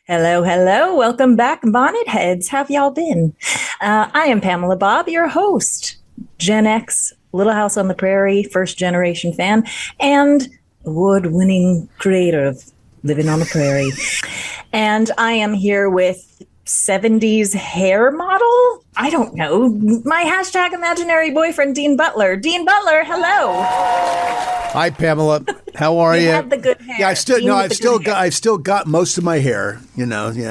Hello, hello. Welcome back, Bonnet Heads. How have y'all been? I am Pamela Bob, your host, Gen X, Little House on the Prairie, first generation fan, and award-winning creator of Living on the Prairie. And I am here with 70s hair model? I don't know. My hashtag imaginary boyfriend, Dean Butler. Dean Butler, hello. Hi, Pamela. How are you? You have the good hair. Yeah, I've still got most of my hair.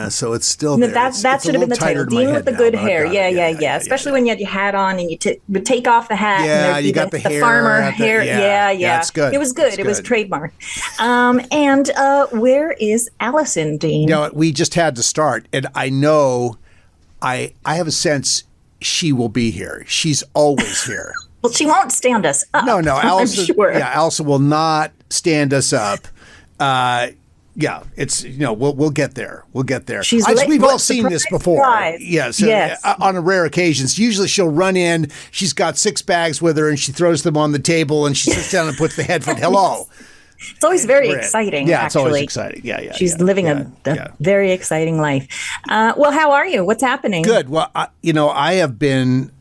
So it's still there. That should have been the title. Dean with the good hair. Yeah. Especially when you had your hat on and you would take off the hat. Yeah, and you got the hair. Farmer hair. Yeah. It's good. It was good. It was trademark. And where is Alison, Dean? We just had to start, and I know, I have a sense she will be here. She's always here. Well, she won't stand us up. No, Alison. I'm sure. Yeah, Alison will not stand us up. It's we'll get there. We'll get there. We've all seen this before. Yes. On a rare occasions. Usually she'll run in. She's got 6 bags with her, and she throws them on the table, and she sits down and puts the headphone. Hello. It's always very exciting. Yeah, actually. It's always exciting. Yeah. She's living a very exciting life. Well, how are you? What's happening? Good. Well, I have been.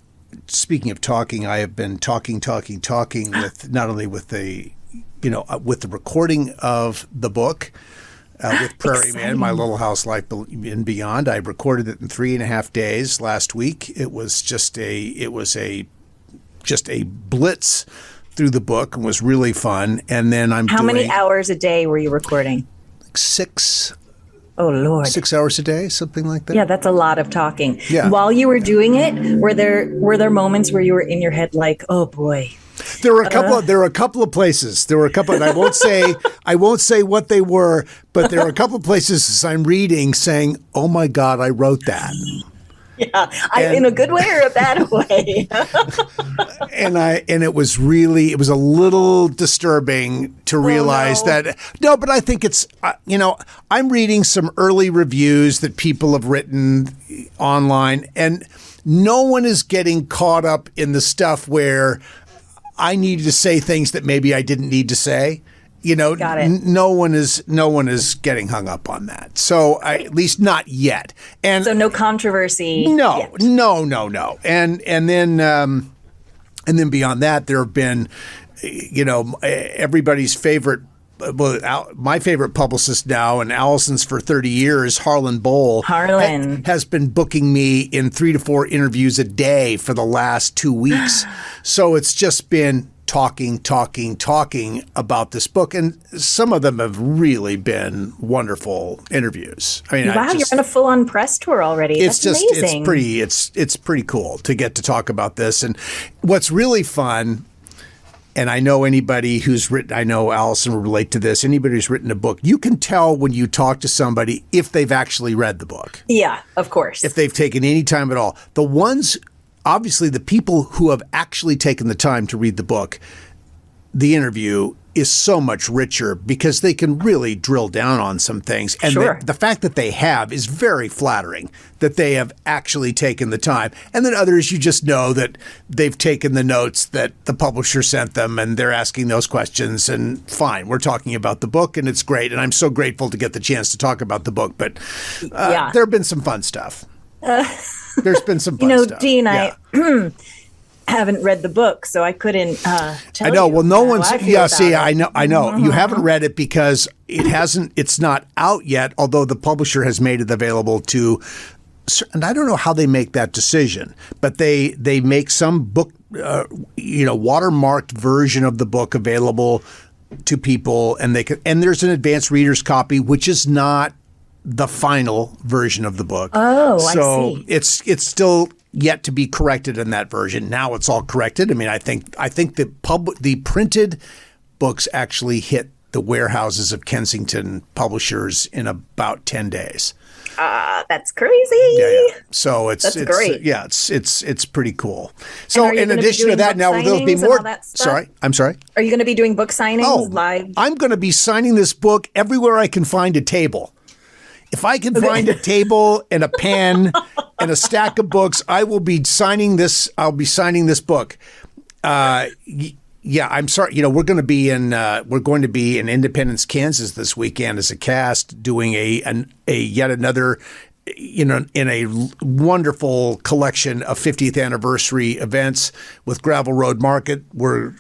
Speaking of talking, I have been talking with not only with the, with the recording of the book, with Prairie Man, My Little House Life and Beyond. I recorded it in 3.5 days last week. It was just a blitz through the book and was really fun. And then How many hours a day were you recording? 6. Oh, Lord. 6 hours a day, something like that. Yeah, that's a lot of talking. Yeah. While you were doing it, were there moments where you were in your head like, oh boy? There were a couple of places. There were a couple, and I won't say what they were, but there were a couple of places as I'm reading saying, "Oh my God, I wrote that." Yeah, in a good way or a bad way. and it was a little disturbing to realize that. No, but I think it's I'm reading some early reviews that people have written online, and no one is getting caught up in the stuff where I needed to say things that maybe I didn't need to say. Got it. No one is getting hung up on that. So at least not yet. And so no controversy. No, yet. no. And then beyond that, there have been, everybody's favorite. Well, my favorite publicist now, and Alison's for 30 years, Harlan Bowl, has been booking me in 3 to 4 interviews a day for the last 2 weeks. So it's just been talking about this book, and some of them have really been wonderful interviews. I mean, wow, you're on a full-on press tour already. That's amazing. It's pretty cool to get to talk about this. And what's really fun, and I know anybody who's written, I know Alison will relate to this, anybody who's written a book, you can tell when you talk to somebody if they've actually read the book. Yeah, of course. If they've taken any time at all. Obviously, the people who have actually taken the time to read the book, the interview is so much richer because they can really drill down on some things. And the fact that they have is very flattering, that they have actually taken the time. And then others, you just know that they've taken the notes that the publisher sent them and they're asking those questions. And fine, we're talking about the book and it's great. And I'm so grateful to get the chance to talk about the book. But there have been some fun stuff. There's been some fun stuff. Dean, I haven't read the book, so I couldn't tell you. I know. Well, no one's. Yeah, see, I know. You haven't read it because it hasn't. It's not out yet. Although the publisher has made it available to, and I don't know how they make that decision, but they make some book, watermarked version of the book available to people, and there's an advanced reader's copy, which is not the final version of the book. Oh, so I see. It's still yet to be corrected in that version. Now it's all corrected. I mean, I think the printed books actually hit the warehouses of Kensington publishers in about 10 days. That's crazy. Yeah. So it's great. It's pretty cool. So in addition to that, now there'll be more. Sorry, I'm sorry. Are you going to be doing book signings live? I'm going to be signing this book everywhere I can find a table. If I can find a table and a pen and a stack of books, I will be signing this. I'll be signing this book. Yeah, I'm sorry. We're going to be in Independence, Kansas this weekend as a cast, doing a yet another, in a wonderful collection of 50th anniversary events with Gravel Road Market. We're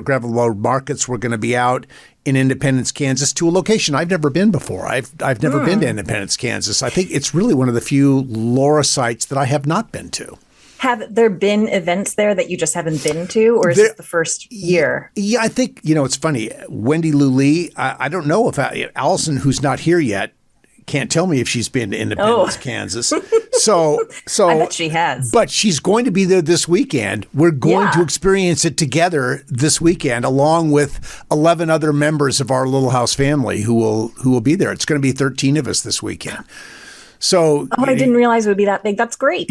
Gravel Road Markets. We're going to be out in Independence, Kansas, to a location I've never been before. I've never been to Independence, Kansas. I think it's really one of the few Laura sites that I have not been to. Have there been events there that you just haven't been to, or is this the first year? Yeah, I think, it's funny. Wendy Lou Lee, I don't know if Alison, who's not here yet, can't tell me if she's been to Independence, Kansas. So I bet she has. But she's going to be there this weekend. We're going to experience it together this weekend, along with 11 other members of our Little House family who will be there. It's going to be 13 of us this weekend. So I didn't realize it would be that big. That's great.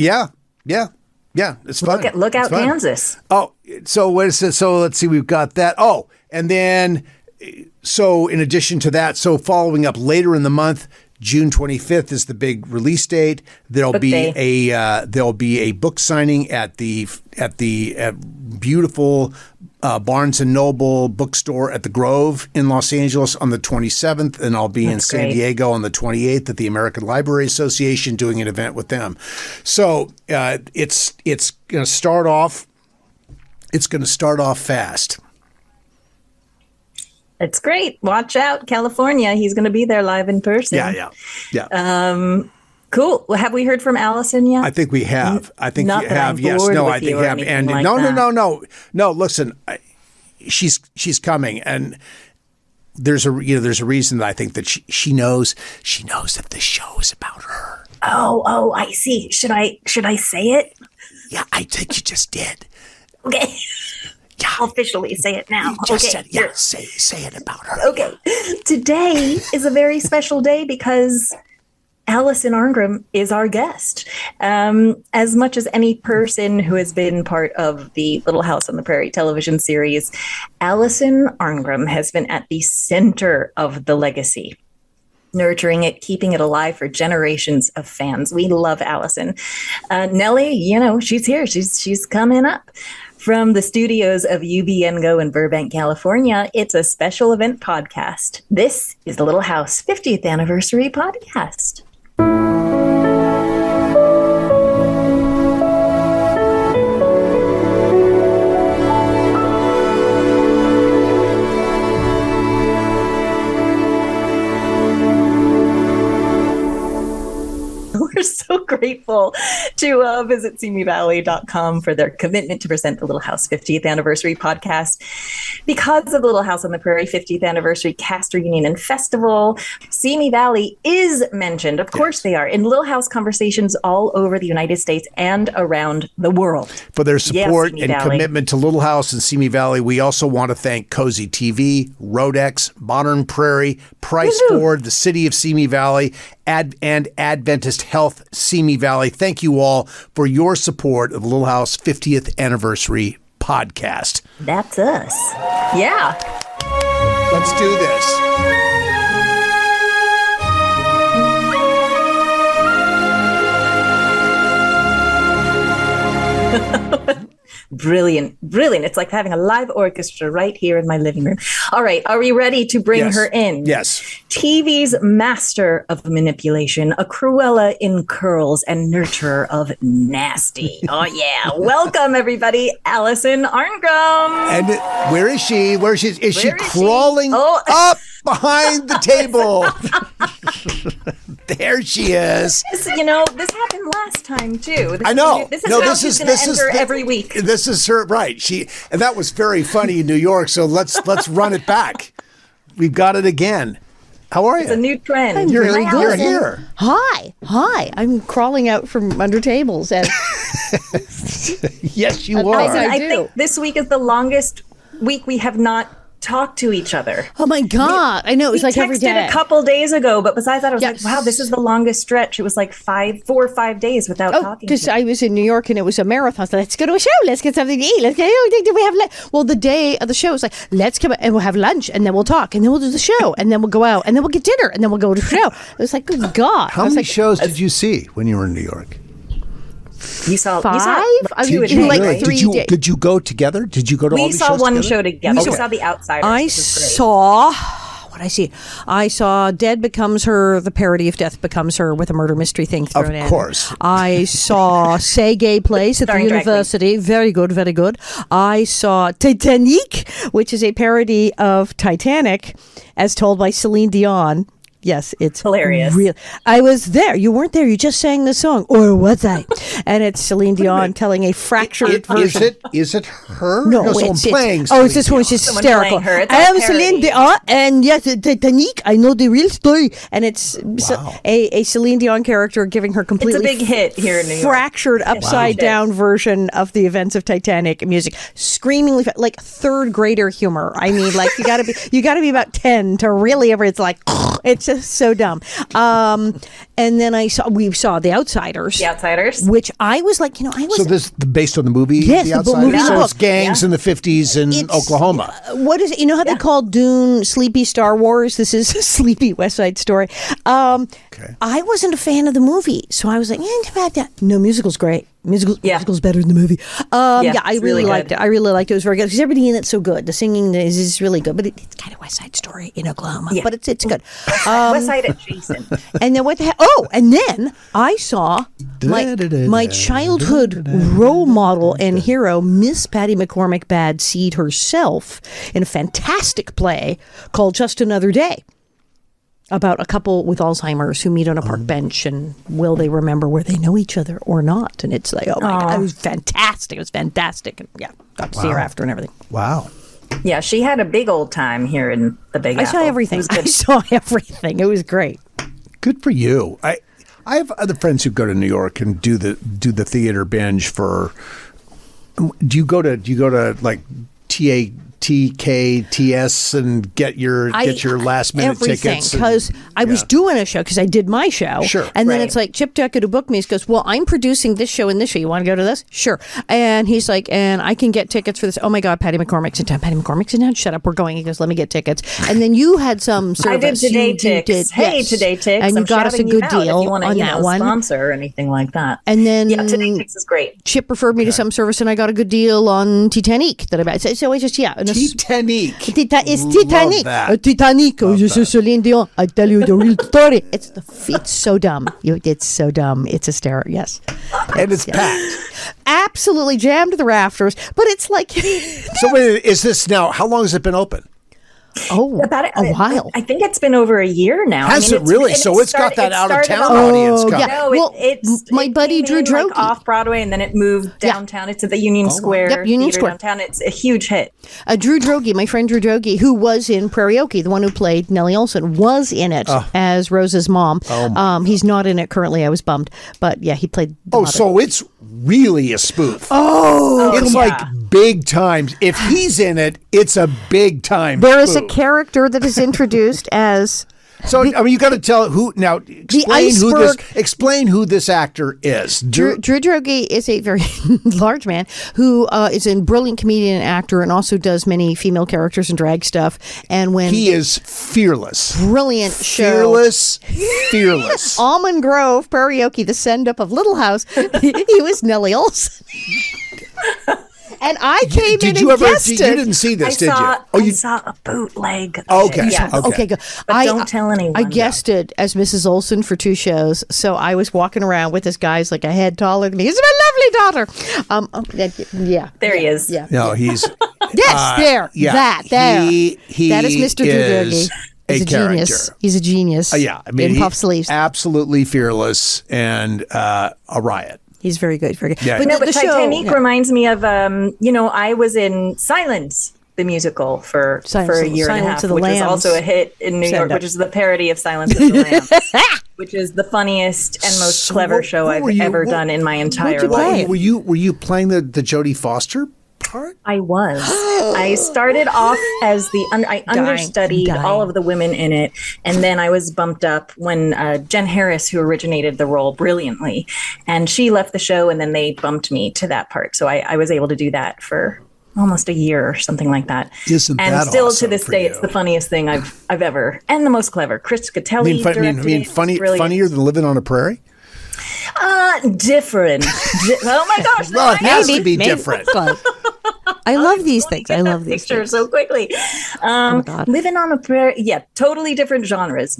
Yeah, it's fun. Look out, Kansas. Oh, so what is it? So let's see, we've got that. Oh, and then so in addition to that, so following up later in the month, June 25th is the big release date. There'll be a book signing at the beautiful Barnes and Noble bookstore at the Grove in Los Angeles on the 27th, and I'll be in San Diego on the 28th at the American Library Association doing an event with them. So it's going to start off. It's going to start off fast. It's great. Watch out, California. He's going to be there live in person. Yeah. Cool. Well, have we heard from Alison yet? I think we have. I think Not you that have. I'm Yes. bored No, with I think you you or have. anything And like no. Listen, she's coming, and there's a reason that I think that she knows that the show is about her. Oh, I see. Should I say it? Yeah, I think you just did. Okay. Yeah. I'll officially say it now. You just okay. said, say it about her. Okay. Today is a very special day because Alison Arngrim is our guest. As much as any person who has been part of the Little House on the Prairie television series, Alison Arngrim has been at the center of the legacy, nurturing it, keeping it alive for generations of fans. We love Alison. Nellie, she's here. She's coming up. From the studios of UBN Go in Burbank, California, it's a special event podcast. This is the Little House 50th Anniversary Podcast. We're so grateful to visit seemevalley.com for their commitment to present the Little House 50th Anniversary Podcast. Because of the Little House on the Prairie 50th Anniversary Cast Reunion and Festival, Simi Valley is mentioned. Of course they are. In Little House conversations all over the United States and around the world. For their support and commitment to Little House and Simi Valley, we also want to thank Cozy TV, Rodex, Modern Prairie, Price Ford, the City of Simi Valley, and Adventist Health Simi Valley. Thank you all for your support of the Little House 50th Anniversary Podcast. That's us. Yeah. Let's do this. Brilliant. It's like having a live orchestra right here in my living room. All right. Are we ready to bring her in? Yes. TV's master of manipulation, a Cruella in curls, and nurturer of nasty. Oh, yeah. Welcome, everybody. Alison Arngrim. And where is she? Is she crawling up behind the table? There she is. This happened last time, too. I know. This is going to enter every week. This is her, right. And that was very funny in New York, so let's run it back. We've got it again. How are you? It's a new trend. You're here. Hi. I'm crawling out from under tables. And yes, you are. I think this week is the longest week we have not talk to each other. Oh my God. I know. It was like every day. We texted a couple days ago, but besides that, I was like, wow, this is the longest stretch. It was like 4 or 5 days without talking. Because I was in New York and it was a marathon. So let's go to a show. Let's get something to eat. Let's go. Do we have well, the day of the show was like, let's come and we'll have lunch and then we'll talk and then we'll do the show and then we'll go out and then we'll get dinner and then we'll go to the show. It was like, good God. How many shows did you see when you were in New York? You saw 5? I two a mean, day, like right? 3 days. Did you go together? Did you go to all We these saw shows one together? show together. Okay. We saw The Outsiders. I which was great. saw. What I see? I saw Dead Becomes Her, the parody of Death Becomes Her with a murder mystery thing thrown in. Of course. I saw Say Gay Place at the Starring drag university. Very good, very good. I saw Titanic, which is a parody of Titanic as told by Celine Dion. Yes, it's hilarious. Real. I was there. You weren't there. You just sang the song, or was I? And it's Celine Dion telling a fractured version. Is it her? No, someone playing. oh, it's this one. She's Someone hysterical. playing her. It's I a am Celine parody. Dion, and yes, Titanic. I know the real story, and it's a Celine Dion character giving her completely It's a big hit here in New York. fractured, upside down version of the events of Titanic music, screamingly like third grader humor. I mean, like you got to be about 10 to really ever. It's like it's just so dumb. And then we saw The Outsiders. The Outsiders. Which I was like, I was. So this based on the movie. Yes, The the Outsiders? movie and the So it's book. gangs in the 50s in It's- Oklahoma. What is it? You know how they call Dune Sleepy Star Wars? This is Sleepy West Side Story. I wasn't a fan of the movie, so I was like, about that. No, musical's great. Musical's better than the movie. I it's really really liked good. it. I really liked it. It was very good because everybody in it's so good. The singing is really good, but it's kind of West Side Story in Oklahoma. Yeah. But it's good. West Side adjacent. And then what the heck? Oh, and then I saw my childhood role model and hero, Miss Patty McCormick Bad Seed herself, in a fantastic play called Just Another Day, about a couple with Alzheimer's who meet on a park bench, and will they remember where they know each other or not? And it's like, oh my God, it was fantastic. It was fantastic. And got to see her after and everything. Wow. Yeah, she had a big old time here in the Big I Apple. saw everything. It was good. I saw everything. It was great. Good for you. I have other friends who go to New York and do the theater binge for. Do you go to like TKTS and get your last minute tickets? Because I was doing a show because I did my show. Sure. And then Right. it's like Chip Tucker who booked me. He goes, well, I'm producing this show and this show. You want to go to this? Sure. And he's like, and I can get tickets for this. Oh my God, Patty McCormick's in town. Patty McCormick's in town. Shut up. We're going. He goes, let me get tickets. And then you had some service. I did Today You Ticks. Hey, yes. Today Ticks. And you I'm got us a shouting good you out deal if you want on that one. sponsor or anything like that. And then Today Ticks is great. Chip referred me to some service, and I got a good deal on Titanic that I bought. So I just and a- Titanic. It's Love Titanic. that. Titanic. Oh, this is Celine Dion. I tell you the real story. It's so dumb. It's so dumb. It's hysterical. Yes. And it's packed. Absolutely jammed to the rafters. But it's like, So wait, is this now? How long has it been open? About a while. I think it's been over a year now. Has it really? So it's got that out of town audience coming. No, Well, it's my buddy it Drew came in, Droege. off Broadway, and then it moved downtown. It's at the Union Square. Yep, Union Theater Square. downtown. It's a huge hit. Drew Droege, my friend Drew Droege, who was in Prairie Okie, the one who played Nellie Oleson, was in it as Rose's mom. He's not in it currently. I was bummed. But yeah, he played the mother. So it's really a spoof. It's like big time. If he's in it, it's a big time. There is a spoof. character that is introduced as So I mean, you got to tell who now. iceberg. Explain who this actor is. Drew Droege is a very large man who is a brilliant comedian and actor, and also does many female characters and drag stuff. And when He is fearless. brilliant show. Fearless. Almond Grove, Prairie Okie, the send up of Little House, he was Nellie Oleson. And I came Did in you and ever? guessed You it. didn't see this, did you? I saw a bootleg. of Okay. it. Yes. Okay, good. But don't tell anyone. I guessed it as Mrs. Olsen for 2 shows, so I was walking around with this guy's like a head taller than me. He's my lovely daughter. Yeah, there he is. Yeah, No, he's yes, there, yeah. that, there. He That is Mr. Drew is Droege. He's a genius. character. He's a genius. Yeah, I mean, in puff sleeves. absolutely fearless and a riot. He's very good. Very good. Yeah. But No, the but show Titanic reminds me of, I was in Silence, the musical, for a year and a half, Silence of the which was Lambs. also a hit in New York, Send up. which is the parody of Silence of the Lambs, which is the funniest and most So clever what- show what I've were you- ever what- done in my entire you play? life. Were you playing the Jodie Foster part? I was. I started off as I understudied dying. all of the women in it, and then I was bumped up when Jen Harris, who originated the role brilliantly, and she left the show, and then they bumped me to that part. So I was able to do that for almost a year or something like that. Isn't and that still awesome to this for day, you? it's the funniest thing I've ever, and the most clever. Chris Catelli directed it. It's brilliant. funnier than Living on a Prairie? different. Oh my gosh! Well, it has to be different. I love these things. I love these pictures things. so quickly. Living on a prairie. Yeah, totally different genres.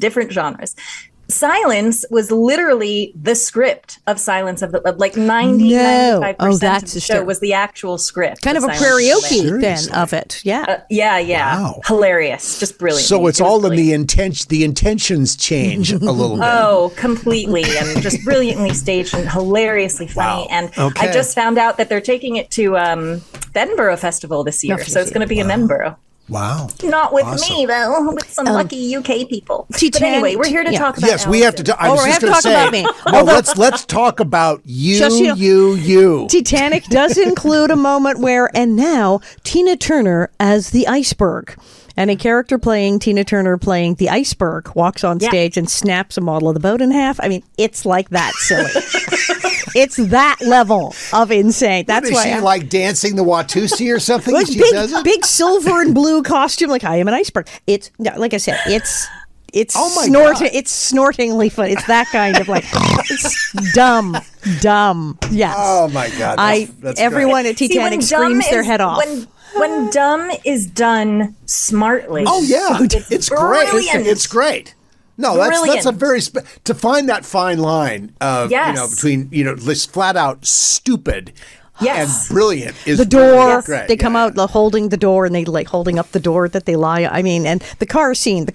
Silence was literally the script of Silence of the like 95% of the show was the actual script. Kind of a karaoke then of it. Yeah. Yeah. Wow. Hilarious. Just brilliant. So it's all in the intention. The intentions change a little bit. Oh, completely. And just brilliantly staged and hilariously funny. Wow. And Okay. I just found out that they're taking it to the Edinburgh Festival this year. So it's going to be in Edinburgh. Wow. Not with me, though. With some lucky UK people. But Titanic, anyway, we're here to talk about Yes, we have to. I was we just have to going to talk say. about me. No, let's talk about you. Just, you. Titanic does include a moment where, and now, Tina Turner as the iceberg. And a character playing Tina Turner playing the iceberg walks on stage and snaps a model of the boat in half. I mean, it's like that silly. It's that level of insane. That's What, is why she like dancing the Watusi or something? Like She does it? big silver and blue costume, like I am an iceberg. It's like I said, it's Oh my snorting. God. It's snortingly fun. It's that kind of like it's dumb. Yes. Oh my God! That's everyone great. at Titanic screams their head off. When dumb is done smartly. Oh yeah, it's great. Brilliant. It's great. No, that's a very to find that fine line of between this flat out stupid and brilliant is the door. great. They come out holding the door, and they like holding up the door that they lie. I mean, and the car scene.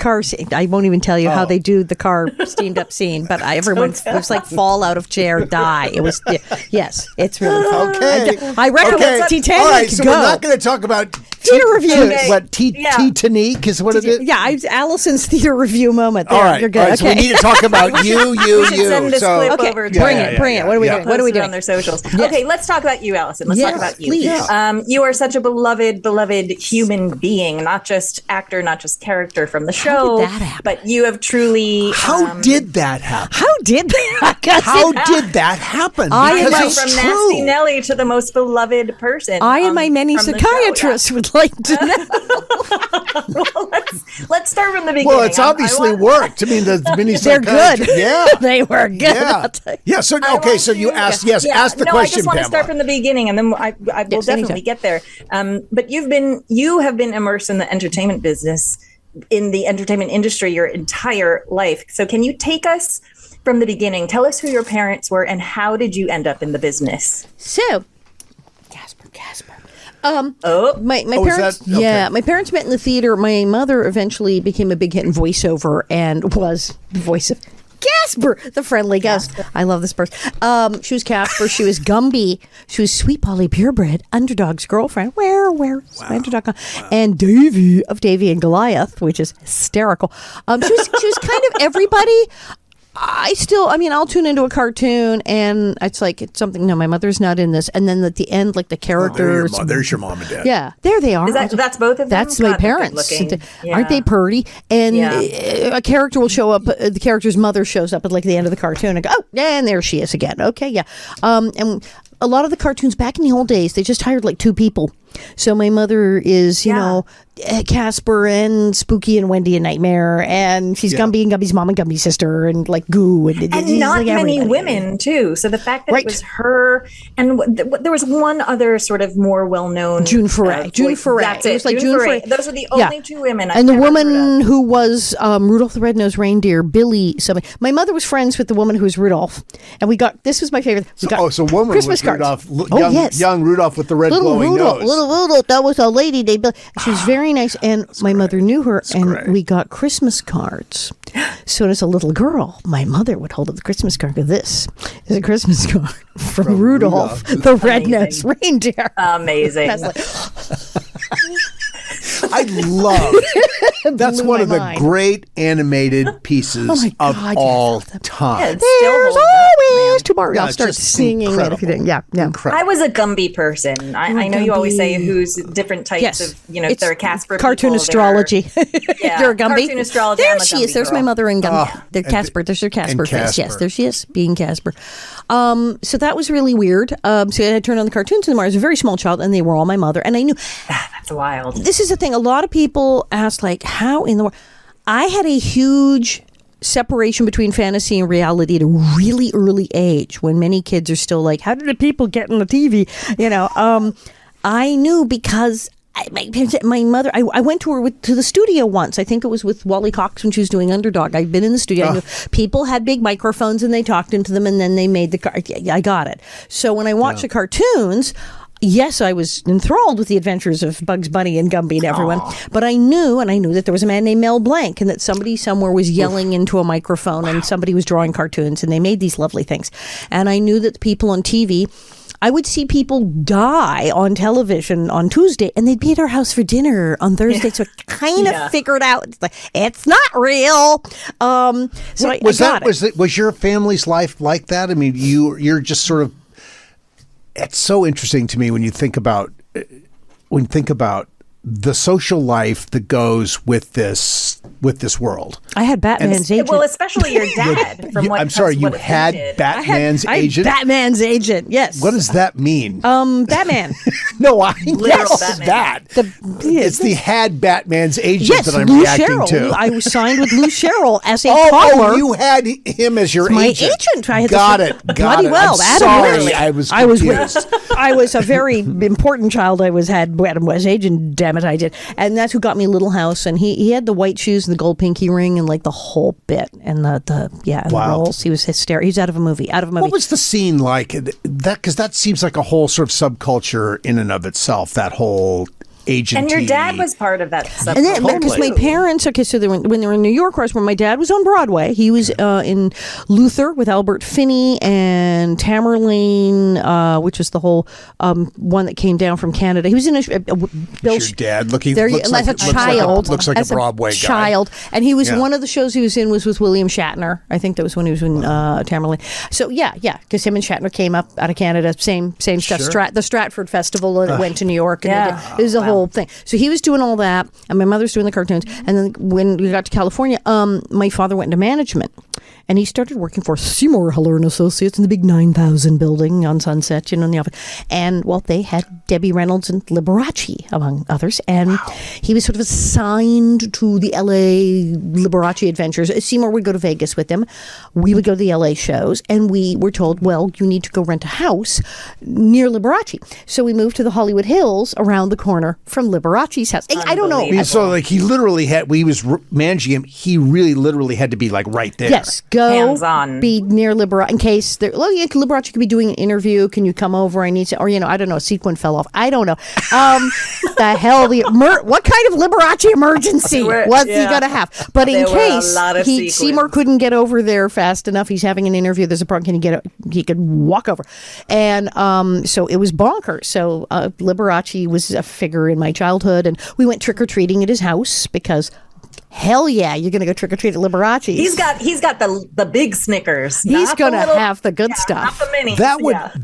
I won't even tell you how they do the car steamed up scene. But everyone it was like fall out of chair, die. It was yes, it's really fun. Okay, I recommend Titanic. All right, so go. we're not going to talk about theater reviews. What Titanic is what it is? Yeah, Allison's theater review moment. There, all right, you're good. all right, so we need to talk about you. Send this clip over to bring it. What are we doing? What are we doing on their socials? Okay, let's talk about you, Allison. Let's talk about you. Please. You are such a beloved human being, not just actor, not just character from the show. How did that happen? But you have truly. How did that happen? How did that? How did that happen? Because it's from Nasty Nellie to the most beloved person. I and my many psychiatrists would like to know. Well, let's start from the beginning. Well, it's obviously worked. I mean, the mini They're good. Yeah, they were good. Yeah. So so you asked. Yes, ask the question. I just want to Pamela. start from the beginning, and then I will definitely get there. But you have been immersed in the entertainment business, in the entertainment industry, your entire life. So can you take us from the beginning? Tell us who your parents were, and how did you end up in the business? So, Casper. My parents. Okay. Yeah, my parents met in the theater. My mother eventually became a big hit in voiceover and was the voice of Casper, the friendly ghost. I love this person. She was Casper. She was Gumby. She was Sweet Polly Purebred, Underdog's girlfriend. Where is my Underdog? And Davy of Davy and Goliath, which is hysterical. She was kind of everybody. I'll tune into a cartoon and it's like it's something. No, my mother's not in this. And then at the end, like the characters. There's your mom and dad. Yeah, there they are. That's both of them. That's my parents. Aren't they pretty? And a character will show up. The character's mother shows up at like the end of the cartoon and go, oh, and there she is again. Okay, yeah. And a lot of the cartoons back in the old days, they just hired like two people. So my mother is, Casper and Spooky and Wendy and Nightmare, and she's Gumby and Gumby's mom and Gumby's sister, and like Goo, and not like many women too. So the fact that it was her, and there was one other sort of more well-known June Foray. June Foray. That's it. It was like June Foray. Those were the only two women. And the woman who was Rudolph the Red-Nosed Reindeer, Billy. Something. My mother was friends with the woman who was Rudolph, and we got this was my favorite. So woman Christmas was cards. Rudolph, young Rudolph with the red glowing nose. Little Rudolph, that was a lady. She was very nice, and my mother knew her, and we got Christmas cards. So as a little girl, my mother would hold up the Christmas card. Go, this is a Christmas card from Rudolph the Red-Nosed Reindeer. Amazing. I love that's one of the great animated pieces of all time. There's always tomorrow. I'll start singing it if you didn't. Yeah. I was a Gumby person. I know you always say who's different types of, if they're a Casper cartoon people, astrology. You're a Gumby. Cartoon astrology. There she is. There's my mother and Gumby. They're Casper. There's her Casper face. Yes, there she is, being Casper. So that was really weird. So I had to turn on the cartoons in the morning. I was a very small child, and they were all my mother. And I knew that's wild. This is the thing. A lot of people ask, like, how in the world? I had a huge separation between fantasy and reality at a really early age, when many kids are still like, how did the people get on the TV? I knew because my mother, I went to her to the studio once. I think it was with Wally Cox when she was doing Underdog. I'd been in the studio. I knew people had big microphones and they talked into them, and then they made I got it. So when I watched the cartoons, yes, I was enthralled with the adventures of Bugs Bunny and Gumby and everyone. But I knew that there was a man named Mel Blanc, and that somebody somewhere was yelling into a microphone, and somebody was drawing cartoons, and they made these lovely things. And I knew that the people on TV, I would see people die on television on Tuesday, and they'd be at our house for dinner on Thursday. So I kind of figured out it's not real. Was your family's life like that? I mean, you're just sort of. It's so interesting to me when you think about the social life that goes with this world. I had Batman's agent. Well, especially your dad. I'm sorry, you had Batman's agent? Batman's agent, yes. What does that mean? Batman. No, I guess Batman. that. It's the had Batman's agent that I'm Lou reacting Sherrill. to. I was signed with Lou Sherrill as a Oh, toddler. you had him as your my agent. I had Got it. Bloody well. I'm Adam sorry, West. I was confused. I was a very important child. had Adam West agent. Damn it, I did. And that's who got me Little House. And he had the white shoes and the gold pinky ring and like the whole bit and the roles. He was hysterical. He's out of a movie. What was the scene like? Because that seems like a whole sort of subculture in and of itself. That whole agency. And your dad was part of that subculture. And then, because my parents, so when they were in New York, when my dad was on Broadway, he was in Luther with Albert Finney and Tamerlane, which was the whole one that came down from Canada. He was in your dad looks like a Broadway guy. And he was one of the shows he was in was with William Shatner. I think that was when he was in Tamerlane. So because him and Shatner came up out of Canada, same stuff. Sure. The Stratford Festival, and it went to New York, and it was a whole thing. So he was doing all that, and my mother's doing the cartoons. And then when we got to California, my father went into management, and he started working for Seymour Heller and Associates in the big 9,000 building on Sunset, in the office. And they had Debbie Reynolds and Liberace, among others. And he was sort of assigned to the LA Liberace adventures. Seymour would go to Vegas with him. We would go to the LA shows, and we were told, well, you need to go rent a house near Liberace. So we moved to the Hollywood Hills around the corner from Liberace's house. I don't know. So he literally had, when he was managing him, he really literally had to be right there. Yes, go hands-on. Be near Liberace in case Liberace could be doing an interview. Can you come over? I need to, or I don't know, a sequin fell off. I don't know. The hell, what kind of Liberace emergency was he going to have? But in case Seymour couldn't get over there fast enough, he's having an interview. There's a problem. He could walk over, and so it was bonkers. So Liberace was a figure in my childhood, and we went trick or treating at his house because. Hell yeah, you're going to go trick-or-treat at Liberace. He's got the big Snickers. He's going to have the good stuff. Not the mini.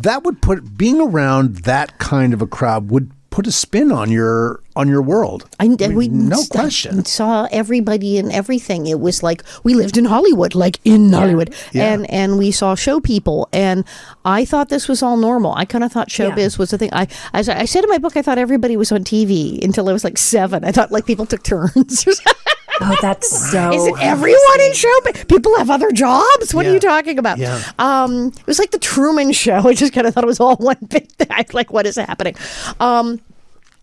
That would put being around that kind of a crowd would put a spin on your world. No question. Saw everybody and everything. It was like we lived in Hollywood, Hollywood, and we saw show people. And I thought this was all normal. I kind of thought showbiz was a thing. As I said in my book, I thought everybody was on TV until I was 7. I thought people took turns. Oh, that's so. Isn't everyone in showbiz? People have other jobs. What are you talking about? Yeah. It was like the Truman Show. I just kind of thought it was all one big thing. What is happening?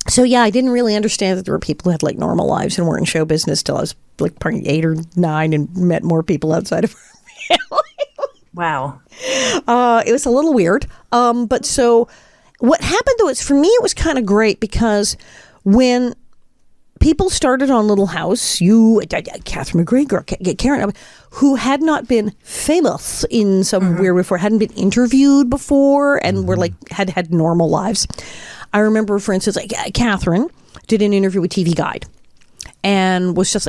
So I didn't really understand that there were people who had normal lives and weren't in show business till I was probably 8 or 9 and met more people outside of our family. Wow. It was a little weird. But so what happened though is for me it was kind of great because when people started on Little House, Catherine McGregor, Karen, who had not been famous in some weird before, hadn't been interviewed before, and were had normal lives. I remember, for instance, Catherine did an interview with TV Guide and was just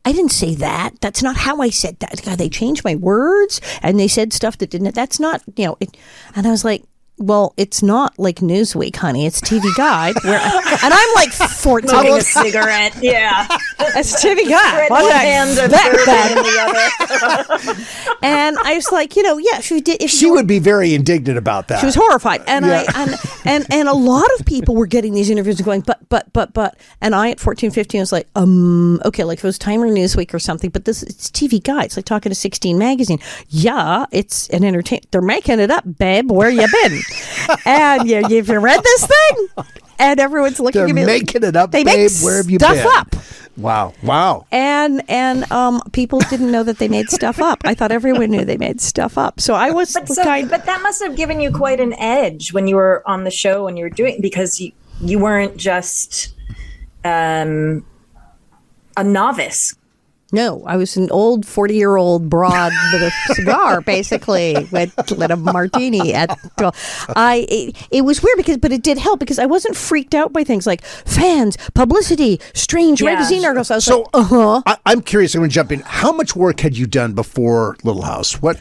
I didn't say that. That's not how I said that. God, they changed my words and they said stuff that didn't. That's not, And I was like, Well, it's not like Newsweek, honey. It's TV Guide. And I'm like 14. Smoking a cigarette. Yeah. It's TV Guide. One hand and the other. And I was like, she did. She would be very indignant about that. She was horrified. And and a lot of people were getting these interviews and going, but. And I, at 14, 15, was like, okay, like if it was Time or Newsweek or something, but it's TV Guide. It's like talking to 16 magazine. Yeah, it's an entertainment. They're making it up, babe. Where you been? And if you read this thing, and everyone's looking at me. They're making it up, they babe. make Where have you stuff been? up. Wow. And people didn't know that they made stuff up. I thought everyone knew they made stuff up. So I was But that must have given you quite an edge when you were on the show and you were doing, because you weren't just a novice. No, I was an old 40-year-old broad with a cigar, basically, with a martini at 12. It was weird but it did help because I wasn't freaked out by things like fans, publicity, strange magazine articles. I was I'm curious. I'm going to jump in. How much work had you done before Little House? Was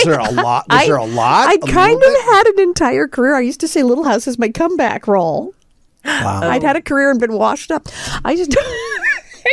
there a lot? Was there a lot? I kind of had an entire career. I used to say Little House is my comeback role. Wow. I'd had a career and been washed up. I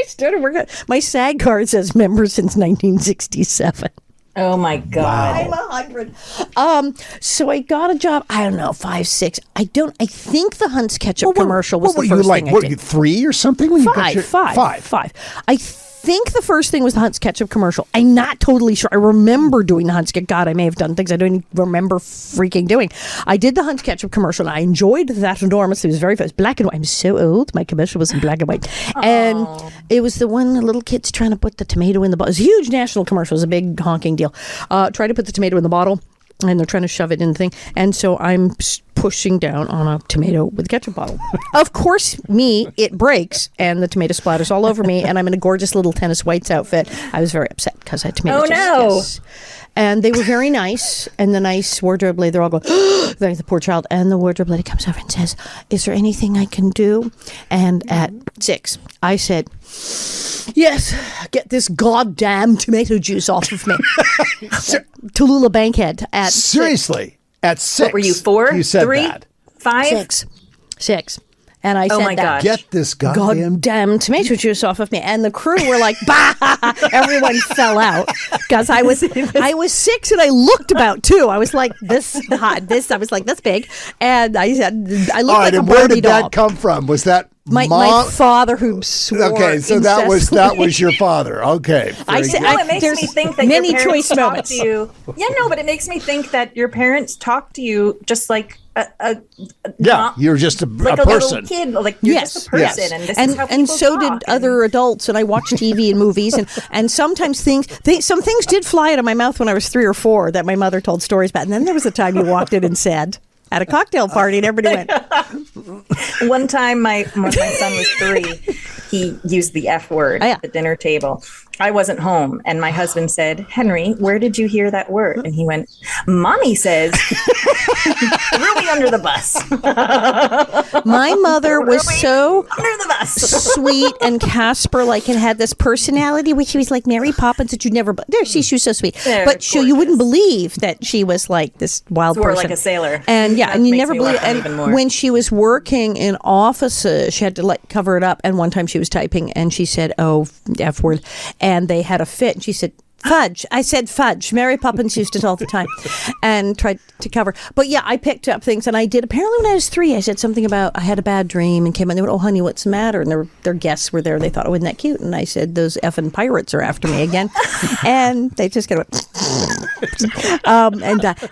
started working. My SAG card says member since 1967. Oh my God. I'm 100. So I got a job, I don't know, 5, 6. I think the Hunt's Ketchup commercial was the first thing I did. What were you, 3 or something? When Five. I think the first thing was the Hunt's Ketchup commercial. I'm not totally sure. I remember doing the Hunt's Ketchup. God, I may have done things I don't even remember freaking doing. I did the Hunt's Ketchup commercial, and I enjoyed that enormously. It was very fast. Black and white. I'm so old. My commercial was in black and white. And it was the one the little kid's trying to put the tomato in the bottle. It was a huge national commercial. It was a big honking deal. Try to put the tomato in the bottle, and they're trying to shove it in the thing. And so I'm pushing down on a tomato with a ketchup bottle. Of course, it breaks, and the tomato splatters all over me, and I'm in a gorgeous little tennis whites outfit. I was very upset because I had tomato juice. Oh, no. Yes. And they were very nice, and the nice wardrobe lady, they're all going, the poor child. And the wardrobe lady comes over and says, is there anything I can do? And at 6, I said, yes, get this goddamn tomato juice off of me. Tallulah Bankhead at Seriously? 6. At 6? What were you, 4? You said 3? that. 5? 6. And I said, my gosh. Get this goddamn tomato juice off of me. And the crew were like, bah! Everyone fell out because I was 6 and I looked about 2. I was like this hot, I was like this big. And I said, I looked like a Barbie where did doll. that come from? Was that my father who swore? Okay, so that was your father. Okay. It makes me think that many your parents choice talk moments. to you. Yeah, no, but it makes me think that your parents talk to you just like you're just a like a person. little kid, like you're just a person, and this is how people and so talk, did other adults. And I watched TV and movies, and sometimes some things did fly out of my mouth when I was 3 or 4 that my mother told stories about. And then there was a time you walked in and said at a cocktail party, and everybody went. One time, when my son was 3, he used the F word at the dinner table. I wasn't home, and my husband said, Henry, where did you hear that word? And he went, Mommy says, threw me under the bus. My mother was so under the bus. sweet and Casper-like and had this personality where she was like Mary Poppins that you'd never... she was so sweet. But you wouldn't believe that she was like this wild Swore person. like a sailor. And and you never believe... And when she was working in offices, she had to cover it up. And one time she was typing and she said, oh, F word. And they had a fit. And she said, fudge. I said fudge. Mary Poppins used it all the time and tried to cover. But yeah, I picked up things and I did. Apparently when I was 3, I said something about I had a bad dream and came out and they went, oh, honey, what's the matter? And their guests were there. They thought, oh, isn't that cute? And I said, those effing pirates are after me again. And they just kind of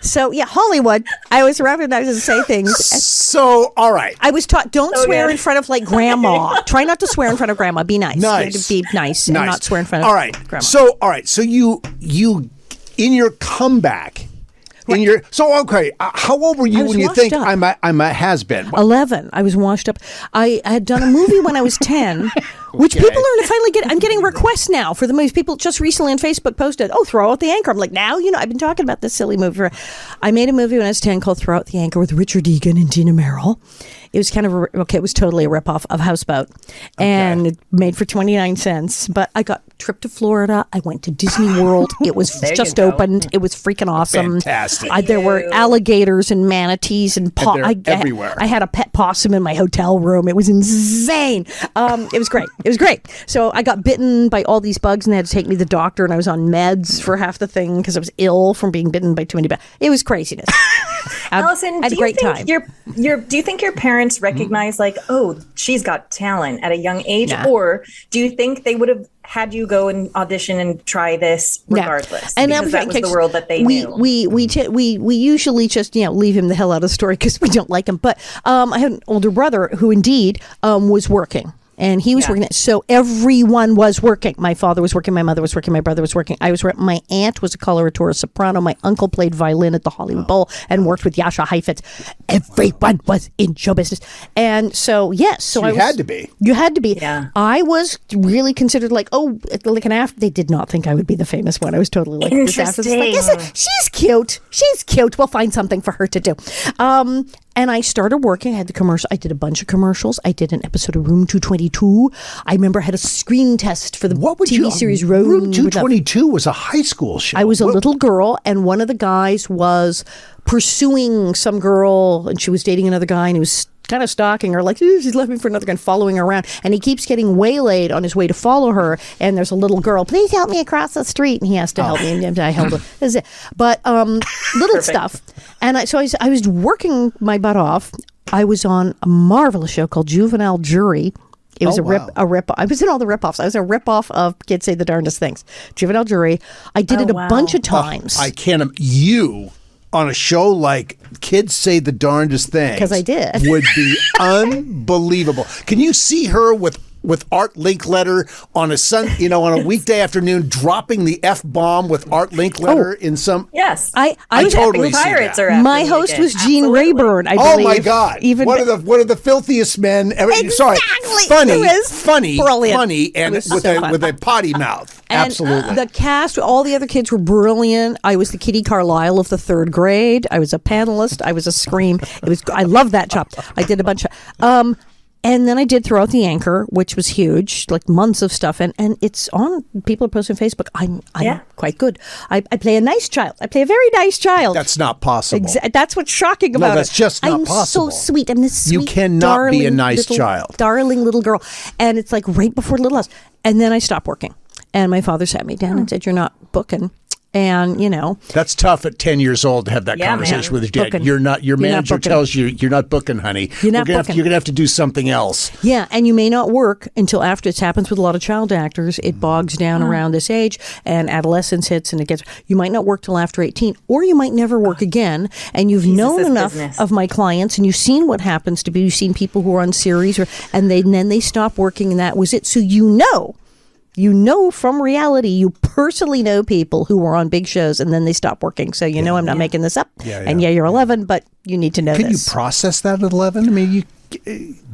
so yeah, Hollywood. I was recognized to say things. So, all right. I was taught, don't swear in front of grandma. Try not to swear in front of grandma. Be nice. Nice. Be nice and not swear in front of grandma. So you in your comeback, how old were you when you think I'm a has-been? 11. I was washed up. I had done a movie when I was 10, which people are finally I'm getting requests now for the movies. People just recently on Facebook posted, oh, Throw Out the Anchor. I'm like, now, I've been talking about this silly movie. I made a movie when I was 10 called Throw Out the Anchor with Richard Egan and Dina Merrill. It was kind of it was totally a ripoff of Houseboat, and it made for 29 cents. But I got a trip to Florida. I went to Disney World. It was just opened. It was freaking awesome. Fantastic. There were alligators and manatees and everywhere. I had a pet possum in my hotel room. It was insane. It was great. It was great. So I got bitten by all these bugs, and they had to take me to the doctor, and I was on meds for half the thing because I was ill from being bitten by too many bugs. It was craziness. Allison, I had a great time. do you think your parents recognize like, oh, she's got talent at a young age, or do you think they would have had you go and audition and try this regardless? And because that was the world that they knew. We usually just leave him the hell out of the story because we don't like him. But I had an older brother who indeed was working. And he was working. So everyone was working. My father was working. My mother was working. My brother was working. My aunt was a coloratura soprano. My uncle played violin at the Hollywood Bowl and worked with Yasha Heifetz. Everyone was in show business. And so, yes. So you had to be. You had to be. Yeah. I was really considered like an after. They did not think I would be the famous one. I was totally like this after. Like, she's cute. She's cute. We'll find something for her to do. And I started working. I had the commercial. I did a bunch of commercials. I did an episode of Room 222. I remember I had a screen test for the TV series Room 222 was a high school show. I was a little girl, and one of the guys was pursuing some girl, and she was dating another guy, and he was kind of stalking her, like, she's left me for another guy, and following her around. And he keeps getting waylaid on his way to follow her, and there's a little girl, please help me across the street, and he has to help me, and I held her. That's it. But little stuff. And I was working my butt off. I was on a marvelous show called Juvenile Jury. It was a rip. I was in all the rip-offs. I was a rip-off of Kids Say the Darndest Things. Juvenile Jury. I did it a bunch of times. I can't. You on a show like Kids Say the Darndest Things. Because I did. Would be unbelievable. Can you see her with Art Linkletter on a weekday afternoon, dropping the F-bomb with Art Linkletter in some... Yes. I totally see Pirates that. are after My host was Gene Rayburn, I Oh believe. my God! Even one of the filthiest men ever. Exactly. Sorry, funny, brilliant. funny, and with a potty mouth. And Absolutely. The cast, all the other kids were brilliant. I was the Kitty Carlisle of the third grade. I was a panelist. I was a scream. I loved that job. I did a bunch of. And then I did Throw Out the Anchor, which was huge, like months of stuff. And it's on, people are posting on Facebook. I'm quite good. I play a nice child. I play a very nice child. That's not possible. That's what's shocking about it. No, that's just not possible. I'm so sweet. I'm this sweet, you cannot be a nice child. Darling little girl. And it's like right before Little House. And then I stopped working. And my father sat me down and said, you're not booking. And, that's tough at 10 years old to have that conversation with your dad. Booking. Your manager tells you, you're not booking, honey. You're going to have to do something else. Yeah. And you may not work until after. It happens with a lot of child actors. It bogs down around this age, and adolescence hits, and you might not work till after 18, or you might never work again. And you've known enough of my clients, and you've seen what happens to be. You've seen people who are on series, and then they stop working, and that was it. So from reality, you personally know people who were on big shows and then they stop working. So I'm not making this up. And you're 11, but you need to know Can this. you process that at 11? I mean,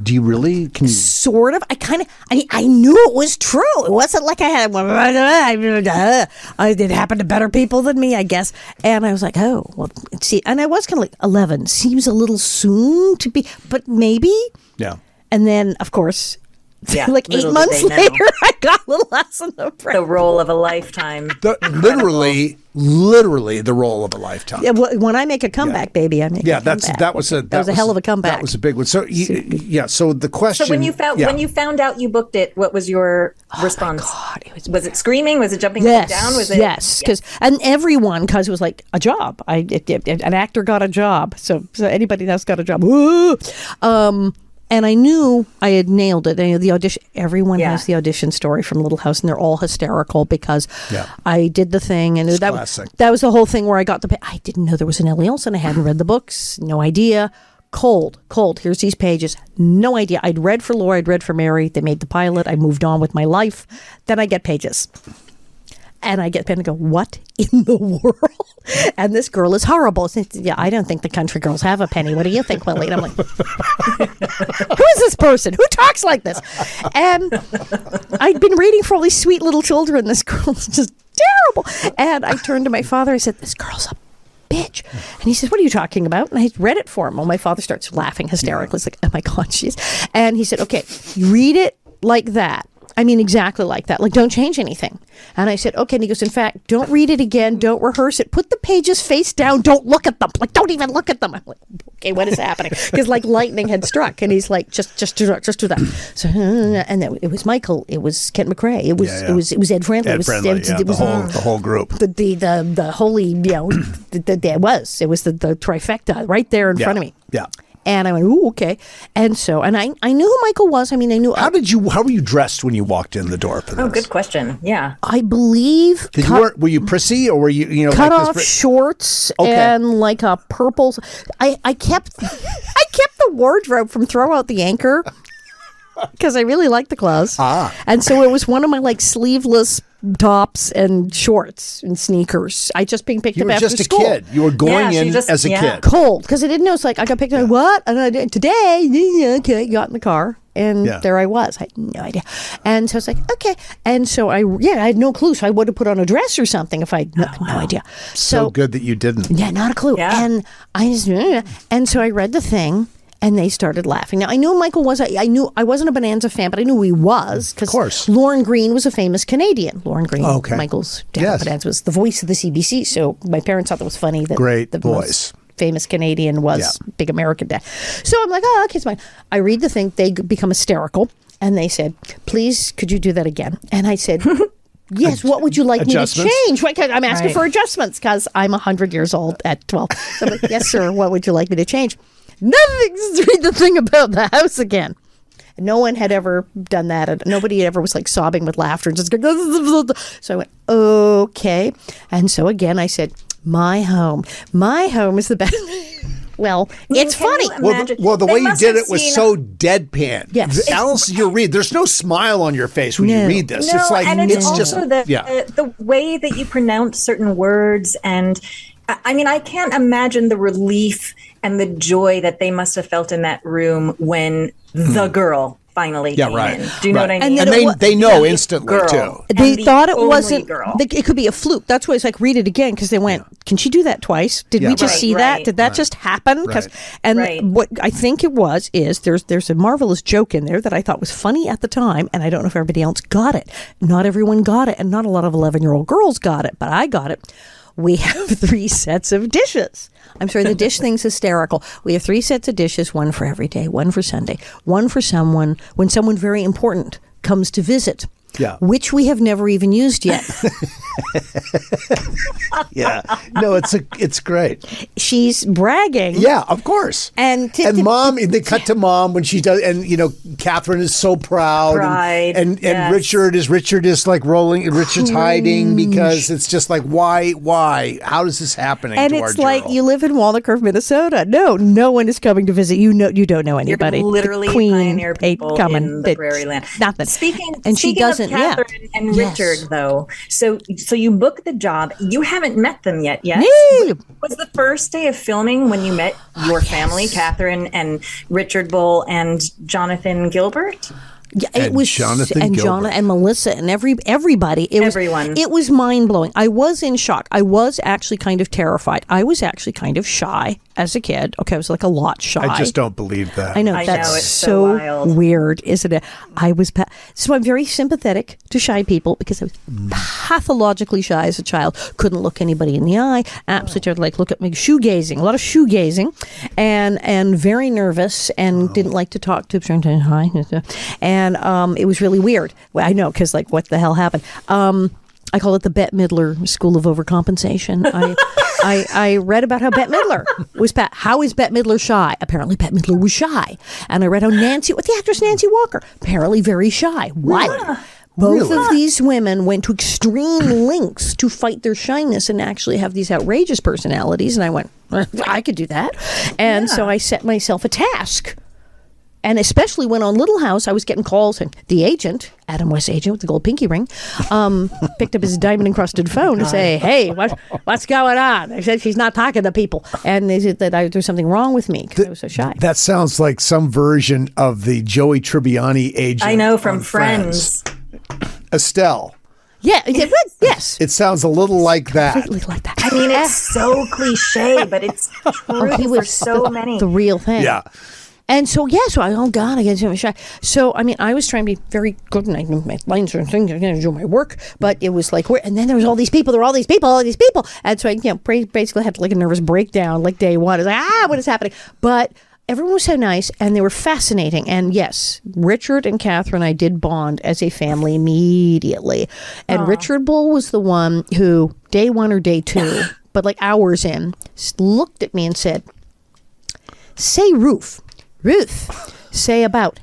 do you really? Can you? Sort of. I knew it was true. It wasn't like I had, it happened to better people than me, I guess. And I was like, oh, well, see, and I was kind of like, 11 seems a little soon to be, but maybe. Yeah. And then, of course, like 8 little months did they later, I got Little House on the Prairie. The role of a lifetime. Literally the role of a lifetime. Yeah, when I make a comeback, baby, I make a comeback. That was a hell of a comeback. That was a big one. So So the question. So when you found out you booked it, what was your response? God, was it screaming? Was it jumping up and down? Was it? Yes, and everyone, because it was like a job. An actor got a job, so anybody else got a job. Woo! And I knew I had nailed it. The audition. Everyone has the audition story from Little House, and they're all hysterical because I did the thing, and that was the whole thing where I got I didn't know there was an Nellie Oleson. I hadn't read the books, no idea. Cold. Here's these pages. No idea. I'd read for Laura. I'd read for Mary. They made the pilot. I moved on with my life. Then I get pages. And I get pen and go, what in the world? And this girl is horrible. I don't think the country girls have a penny. What do you think, Willie? And I'm like, who is this person? Who talks like this? And I'd been reading for all these sweet little children. This girl is just terrible. And I turned to my father. I said, this girl's a bitch. bitch. And he says, what are you talking about? And I read it for him. Well, my father starts laughing hysterically. It's like, oh my God, she's. And he said, okay, read it like that. I mean, exactly like that. Like, don't change anything. And I said, okay. And he goes, in fact, don't read it again. Don't rehearse it. Put the pages face down. Don't look at them. Like, don't even look at them. I'm like, okay, what is happening? Because like lightning had struck. And he's like, just do that. So, and then it was Michael. It was Kent McRae. It was Ed Friendly. Ed Friendly, it was the whole group. The holy, you know, it was the trifecta right there in front of me. Yeah. And I went, ooh, okay. And so, and I knew who Michael was. I mean, I knew. How were you dressed when you walked in the door for this? Oh, good question. Yeah. I believe. Were you prissy or were you cut like off shorts and like a purple. I kept the wardrobe from Throw Out the Anchor because I really liked the clothes. And so it was one of my like sleeveless tops and shorts and sneakers. I just being picked up after school. You were just a kid. You were going in as a kid. Cold, because I didn't know. It's like I got picked up. What? And I did today. Okay, got in the car. And there I was. I had no idea. And so I was like, okay. And so I had no clue. So I would have put on a dress or something if I had no idea. So good that you didn't. Yeah, not a clue. Yeah. And so I read the thing. And they started laughing. Now, I knew Michael was. I knew I wasn't a Bonanza fan, but I knew who he was. Of course. Lorne Greene was a famous Canadian. Lorne Greene, Michael's dad, yes. Bonanza, was the voice of the CBC. So my parents thought that was funny. That Great the voice. Famous Canadian was big American dad. So I'm like, oh, okay, it's fine. I read the thing. They become hysterical. And they said, please, could you do that again? And I said, yes, what would you like me to change? I'm asking for adjustments because I'm 100 years old at 12. So I'm like, yes, sir, what would you like me to change? Nothing. Just read the thing about the house again. No one had ever done that. Nobody ever was like sobbing with laughter and just go. So I went, okay. And so again, I said, my home is the best. Well, it's funny. Well, the way you did it was so deadpan. Yes. Alice, you read. There's no smile on your face when you read this. No, it's like and it's just also the way that you pronounce certain words. And I mean, I can't imagine the relief and the joy that they must have felt in that room when the girl finally came in. Do you know what I mean? And they know instantly, too. They thought it wasn't, it could be a fluke. That's why it's like, read it again, because they went, can she do that twice? Did we just see that? Did that just happen? What I think it was is there's a marvelous joke in there that I thought was funny at the time, and I don't know if everybody else got it. Not everyone got it, and not a lot of 11-year-old girls got it, but I got it. We have 3 sets of dishes. I'm sorry, the dish thing's hysterical. We have 3 sets of dishes, one for every day, one for Sunday, one for someone when someone very important comes to visit. Which we have never even used yet. No, it's great. She's bragging. Yeah, of course. And mom, they cut to mom when she does, and Catherine is so proud. And Richard is like rolling. Richard's hiding because it's just like, why? How is this happening? And it's like, you live in Walnut Grove, Minnesota. No one is coming to visit. You don't know anybody. You're literally the Queen pioneer people in the prairie land. Nothing. Speaking she doesn't. Of Catherine and Richard, though. So you book the job. You haven't met them yet. Yes. No. Was the first day of filming when you met your family, Catherine and Richard Bull and Jonathan Gilbert? Yeah, it was Jonathan and Gilbert. Jonah and Melissa and everybody. Everyone. It was mind blowing. I was in shock. I was actually kind of terrified. I was actually kind of shy as a kid. Okay, I was like a lot shy. I just don't believe that. I know that's it's so wild. Weird, isn't it? So I'm very sympathetic to shy people because I was pathologically shy as a child. Couldn't look anybody in the eye. Absolutely, like look at me. Shoegazing, a lot of shoegazing, and very nervous and didn't like to talk to hi and it was really weird. Well, I know because like what the hell happened? I call it the Bette Midler School of Overcompensation. I read about how Bette Midler was. How is Bette Midler shy? Apparently, Bette Midler was shy. And I read how the actress Nancy Walker, apparently very shy. What? Both of these women went to extreme lengths to fight their shyness and actually have these outrageous personalities. And I went, I could do that. And so I set myself a task. And especially when on Little House, I was getting calls, and the agent, Adam West agent with the gold pinky ring, picked up his diamond-encrusted phone to say, hey, what's going on? I said, she's not talking to people. And they said that there's something wrong with me because I was so shy. That sounds like some version of the Joey Tribbiani agent. I know, from Friends. Estelle. Yes. It sounds a little like that. Completely like that. I mean, it's so cliche, but it's true for so many. The real thing. Yeah. And so, oh God, I get so shy. So, I mean, I was trying to be very good, and I knew my lines and things, I'm going to do my work, but it was like, and then there was all these people, and so I, basically had like a nervous breakdown, like day one. I was like, what is happening? But everyone was so nice, and they were fascinating. And yes, Richard and Catherine, I did bond as a family immediately. And Richard Bull was the one who, day one or day two, but like hours in, looked at me and said, say Ruth, say about,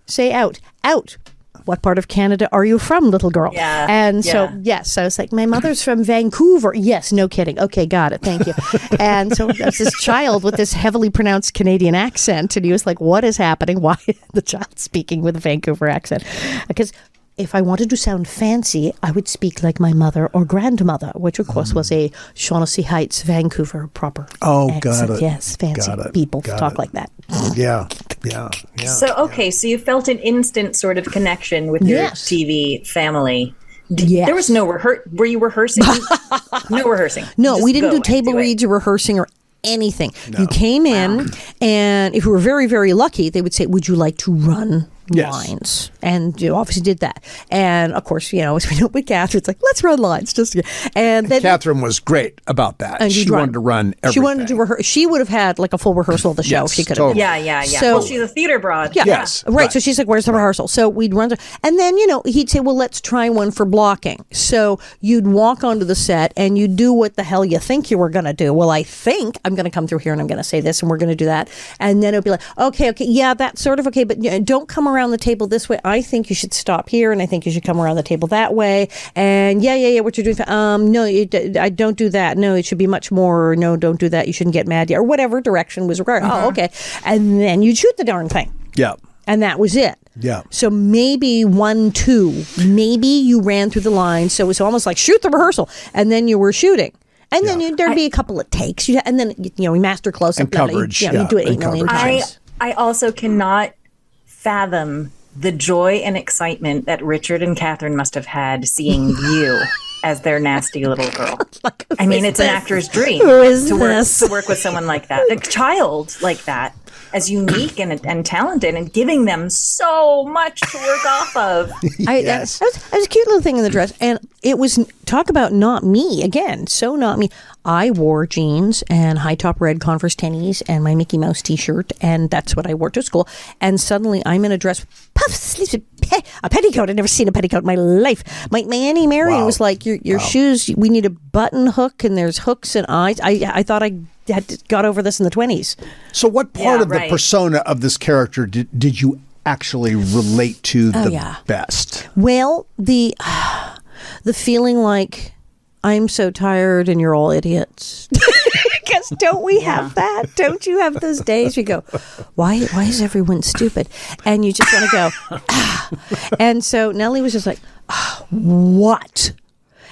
say out. What part of Canada are you from, little girl? Yeah. And so, yes, I was like, my mother's from Vancouver. Yes, no kidding. Okay, got it. Thank you. And so there's this child with this heavily pronounced Canadian accent. And he was like, what is happening? Why is the child speaking with a Vancouver accent? Because if I wanted to sound fancy, I would speak like my mother or grandmother, which of course was a Shaughnessy Heights, Vancouver proper accent. Got it. Yes, fancy people talk like that. Yeah. So you felt an instant sort of connection with your TV family. Yes. There was no were you rehearsing? No rehearsing. No, Just we didn't do table into it. reads or rehearsing or anything. No. You came in, and if we were very, very lucky, they would say, would you like to run lines? And you obviously did that. And of course, as we know with Catherine's like, let's run lines. And then Catherine was great about that. And She wanted to run everything. She wanted to rehearse. She would have had like a full rehearsal of the show. Yes, She could totally. have. Yeah. So, Well, she's a theater broad. Yeah. Yes. Right. So she's like, where's the rehearsal? So we'd run. And then, he'd say, well, let's try one for blocking. So you'd walk onto the set and you do what the hell you think you were going to do. Well, I think I'm going to come through here and I'm going to say this and we're going to do that. And then it'll be like, okay. Yeah, that's sort of okay. But don't come around the table this way. I think you should stop here and I think you should come around the table that way. And yeah. What you're doing. No, I don't do that. No, it should be much more. No, don't do that. You shouldn't get mad yet. Or whatever direction was required. Oh, okay. And then you'd shoot the darn thing. Yeah. And that was it. Yeah. So maybe 1, 2, maybe you ran through the line. So it was almost like shoot the rehearsal. And then you were shooting. And then there'd be a couple of takes. And then, we master close up. And coverage. You do it 8 million times. I also cannot fathom the joy and excitement that Richard and Catherine must have had seeing you as their nasty little girl. I mean, it's an actor's dream to work with someone like that, a child like that, as unique and talented, and giving them so much to work off of. Yes. That was a cute little thing in the dress. And it was, talk about not me. Again, so not me. I wore jeans and high top red Converse tennies and my Mickey Mouse t-shirt, and that's what I wore to school. And suddenly I'm in a dress, puff sleeves, a petticoat. I'd never seen a petticoat in my life. My Annie Marion was like, your shoes, we need a button hook, and there's hooks and eyes. I thought I had got over this in the 20s. So what part of the persona of this character did you actually relate to the best? Well, the feeling like I'm so tired and you're all idiots. Because don't we have that? Don't you have those days you go, why is everyone stupid? And you just want to go, ah. And so Nellie was just like, what?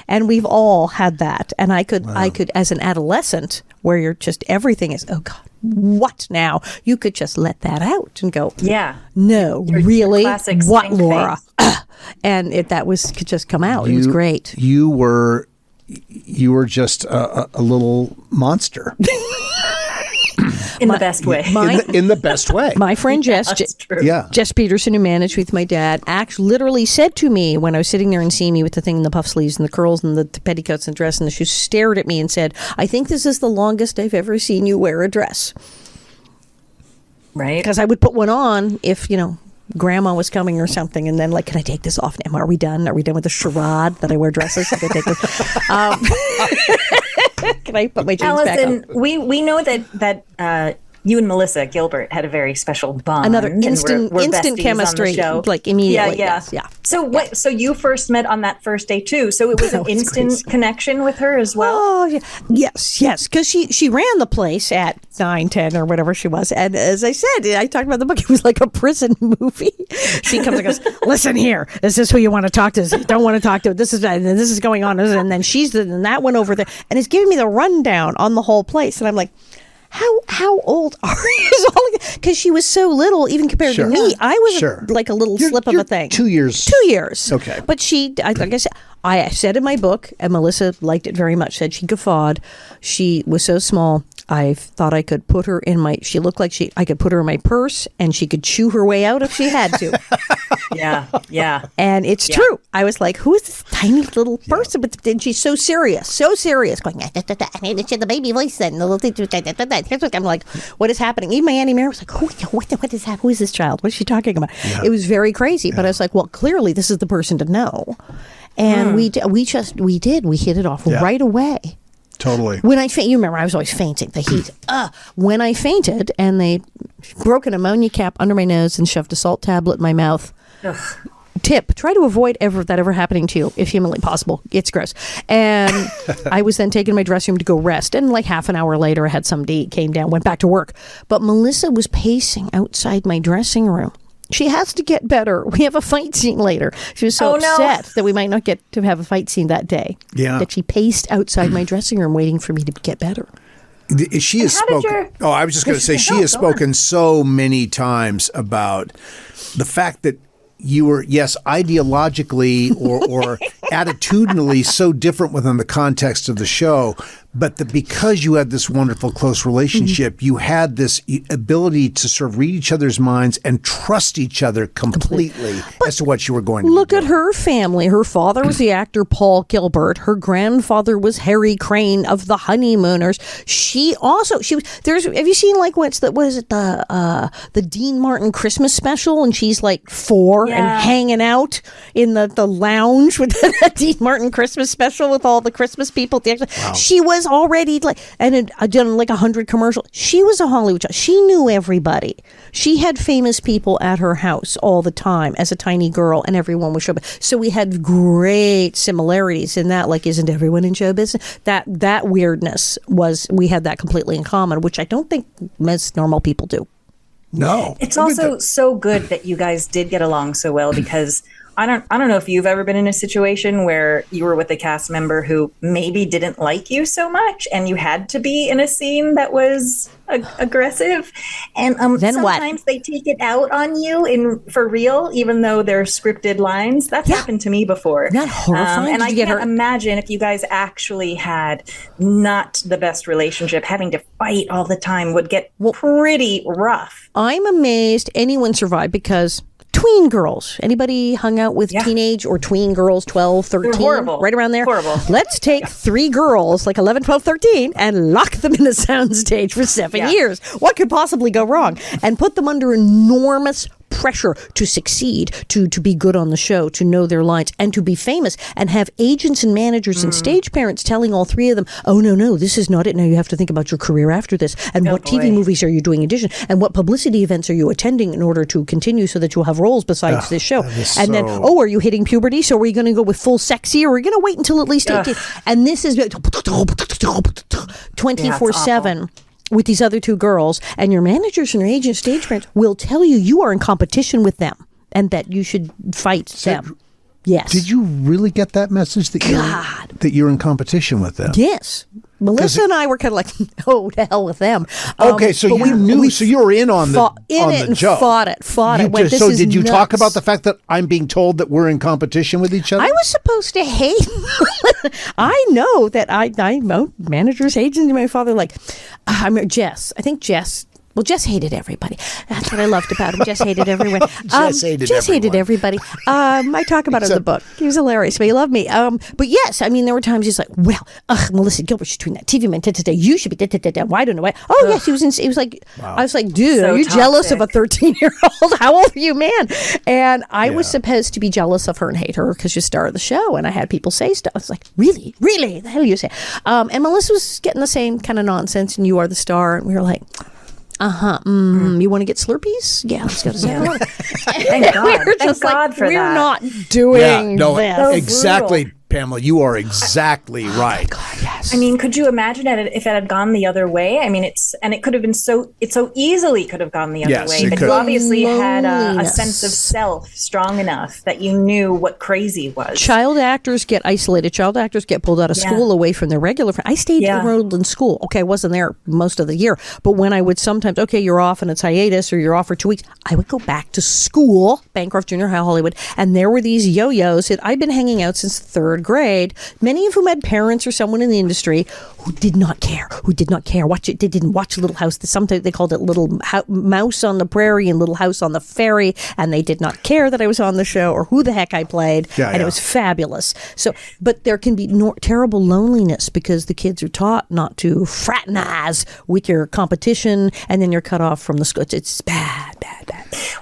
And we've all had that. And I could, as an adolescent, where you're just, everything is, oh God, what now? You could just let that out and go, no, really? What, Laura? And that could just come out. It was great. You were just a little monster. In the best way. In the best way. My friend Jess, Jess Peterson, who managed with my dad, literally said to me when I was sitting there and seeing me with the thing in the puff sleeves and the curls and the petticoats and dress and the shoes, stared at me and said, I think this is the longest I've ever seen you wear a dress. Right. Because I would put one on if, Grandma was coming or something, and then can I take this off now? Are we done? Are we done with the charade that I wear dresses? I can take this. Can I put my jeans back on? Alison, we know that you and Melissa Gilbert had a very special bond. Another instant chemistry, immediately. Yeah. So you first met on that first day too. So it was an instant connection with her as well. Oh yeah. Yes. Because she ran the place at 9, 10 or whatever she was, and as I said, I talked about the book. It was like a prison movie. She comes and goes, "Listen here, this is who you want to talk to. You don't want to talk to. This is going on." And then and that one over there, and it's giving me the rundown on the whole place, and I'm like, How old are you? Because she was so little, even compared to me. I was like a little slip of a thing. 2 years. 2 years. Okay. But like I said, I said in my book, and Melissa liked it very much, said she guffawed. She was so small. I thought I could put her in she looked like I could put her in my purse and she could chew her way out if she had to. Yeah. And it's true. I was like, who is this tiny little person? But then she's so serious, going, the baby voice then. I'm like, what is happening? Even my Auntie Mary was like, what is that? Who is this child? What is she talking about? Yeah. It was very crazy. But I was like, well, clearly this is the person to know. And we hit it off right away. Totally. When you remember, I was always fainting. The heat. When I fainted, and they broke an ammonia cap under my nose and shoved a salt tablet in my mouth. Ugh. Tip: try to avoid that ever happening to you, if humanly possible. It's gross. And I was then taken to my dressing room to go rest. And like half an hour later, I had somebody to eat, came down, went back to work. But Melissa was pacing outside my dressing room. She has to get better. We have a fight scene later. She was so upset that we might not get to have a fight scene that day. Yeah. That she paced outside my dressing room waiting for me to get better. She has spoken. I was just going to say, she has spoken so many times about the fact that you were, yes, ideologically or attitudinally so different within the context of the show, but that because you had this wonderful close relationship, you had this ability to sort of read each other's minds and trust each other completely as to what you were going to do. Look at her family. Her father was the actor Paul Gilbert. Her grandfather was Harry Crane of the Honeymooners. Have you seen the Dean Martin Christmas special, and she's like 4 and hanging out in the lounge with the Dean Martin Christmas special with all the Christmas people. Wow. She was already had done like 100 commercials. She was a Hollywood child. She knew everybody. She had famous people at her house all the time as a tiny girl, and everyone was show business. So we had great similarities in that. Like, isn't everyone in show business? That weirdness we had that completely in common, which I don't think most normal people do. No. It's also so good that you guys did get along so well, because I don't know if you've ever been in a situation where you were with a cast member who maybe didn't like you so much and you had to be in a scene that was aggressive, and then sometimes they take it out on you for real, even though they're scripted lines. That's happened to me before. Not horrifying. And I can't imagine if you guys actually had not the best relationship, having to fight all the time would get pretty rough. I'm amazed anyone survived, because tween girls. Anybody hung out with teenage or tween girls, 12, 13? They're horrible. Right around there? Horrible. Let's take 3 girls, like 11, 12, 13, and lock them in the soundstage for 7 years. What could possibly go wrong? And put them under enormous pressure to succeed, to be good on the show, to know their lines, and to be famous, and have agents and managers and stage parents telling all 3 of them, oh, no, this is not it. Now you have to think about your career after this, and what TV movies are you doing in addition, and what publicity events are you attending in order to continue so that you'll have roles besides this show. And then, are you hitting puberty? So are you going to go with full sexy, or are we going to wait until at least 18? And this is 24/7. With these other 2 girls, and your managers and your agents, stage parents will tell you are in competition with them and that you should fight them. Yes. Did you really get that message that you're in competition with them? Yes. Melissa and I were kind of like, to hell with them. Okay, so you knew, so you were in on the joke. Fought it. So did you talk about the fact that I'm being told that we're in competition with each other? I was supposed to hate. I know that I managers, agents, my father, Jess. I think Jess. Well, Jess hated everybody. That's what I loved about him. Jess hated everyone. Jess hated everybody. I talk about it in the book. He was hilarious, but he loved me. But yes, I mean, there were times he's like, Melissa Gilbert, she's doing that TV man. You should be. Why don't I? Oh, yes, he was. He was like, wow. I was like, dude, so are you jealous of a 13-year-old? How old are you, man? And I was supposed to be jealous of her and hate her because she's star of the show. And I had people say stuff. I was like, really? The hell you say? And Melissa was getting the same kind of nonsense, and you are the star. And we were like, you want to get Slurpees? Yeah, let's go to 7-Eleven. Thank God. Thank God for that. We're not doing this. Exactly, Pamela. You are exactly right. God, yes. Yes. I mean, could you imagine if it had gone the other way? I mean, it could have been it so easily could have gone the other way. But you obviously had a sense of self strong enough that you knew what crazy was. Child actors get isolated. Child actors get pulled out of school away from their regular friends. I stayed enrolled in school. Okay, I wasn't there most of the year. But when I would sometimes, you're off and it's hiatus or you're off for 2 weeks, I would go back to school, Bancroft Junior High, Hollywood, and there were these yo-yos that I'd been hanging out since third grade, many of whom had parents or someone in the industry who did not care. They didn't watch Little House. Sometimes they called it Little Mouse on the Prairie and Little House on the Ferry, and they did not care that I was on the show or who the heck I played, it was fabulous. So, but there can be terrible loneliness because the kids are taught not to fraternize with your competition, and then you're cut off from the school. It's bad.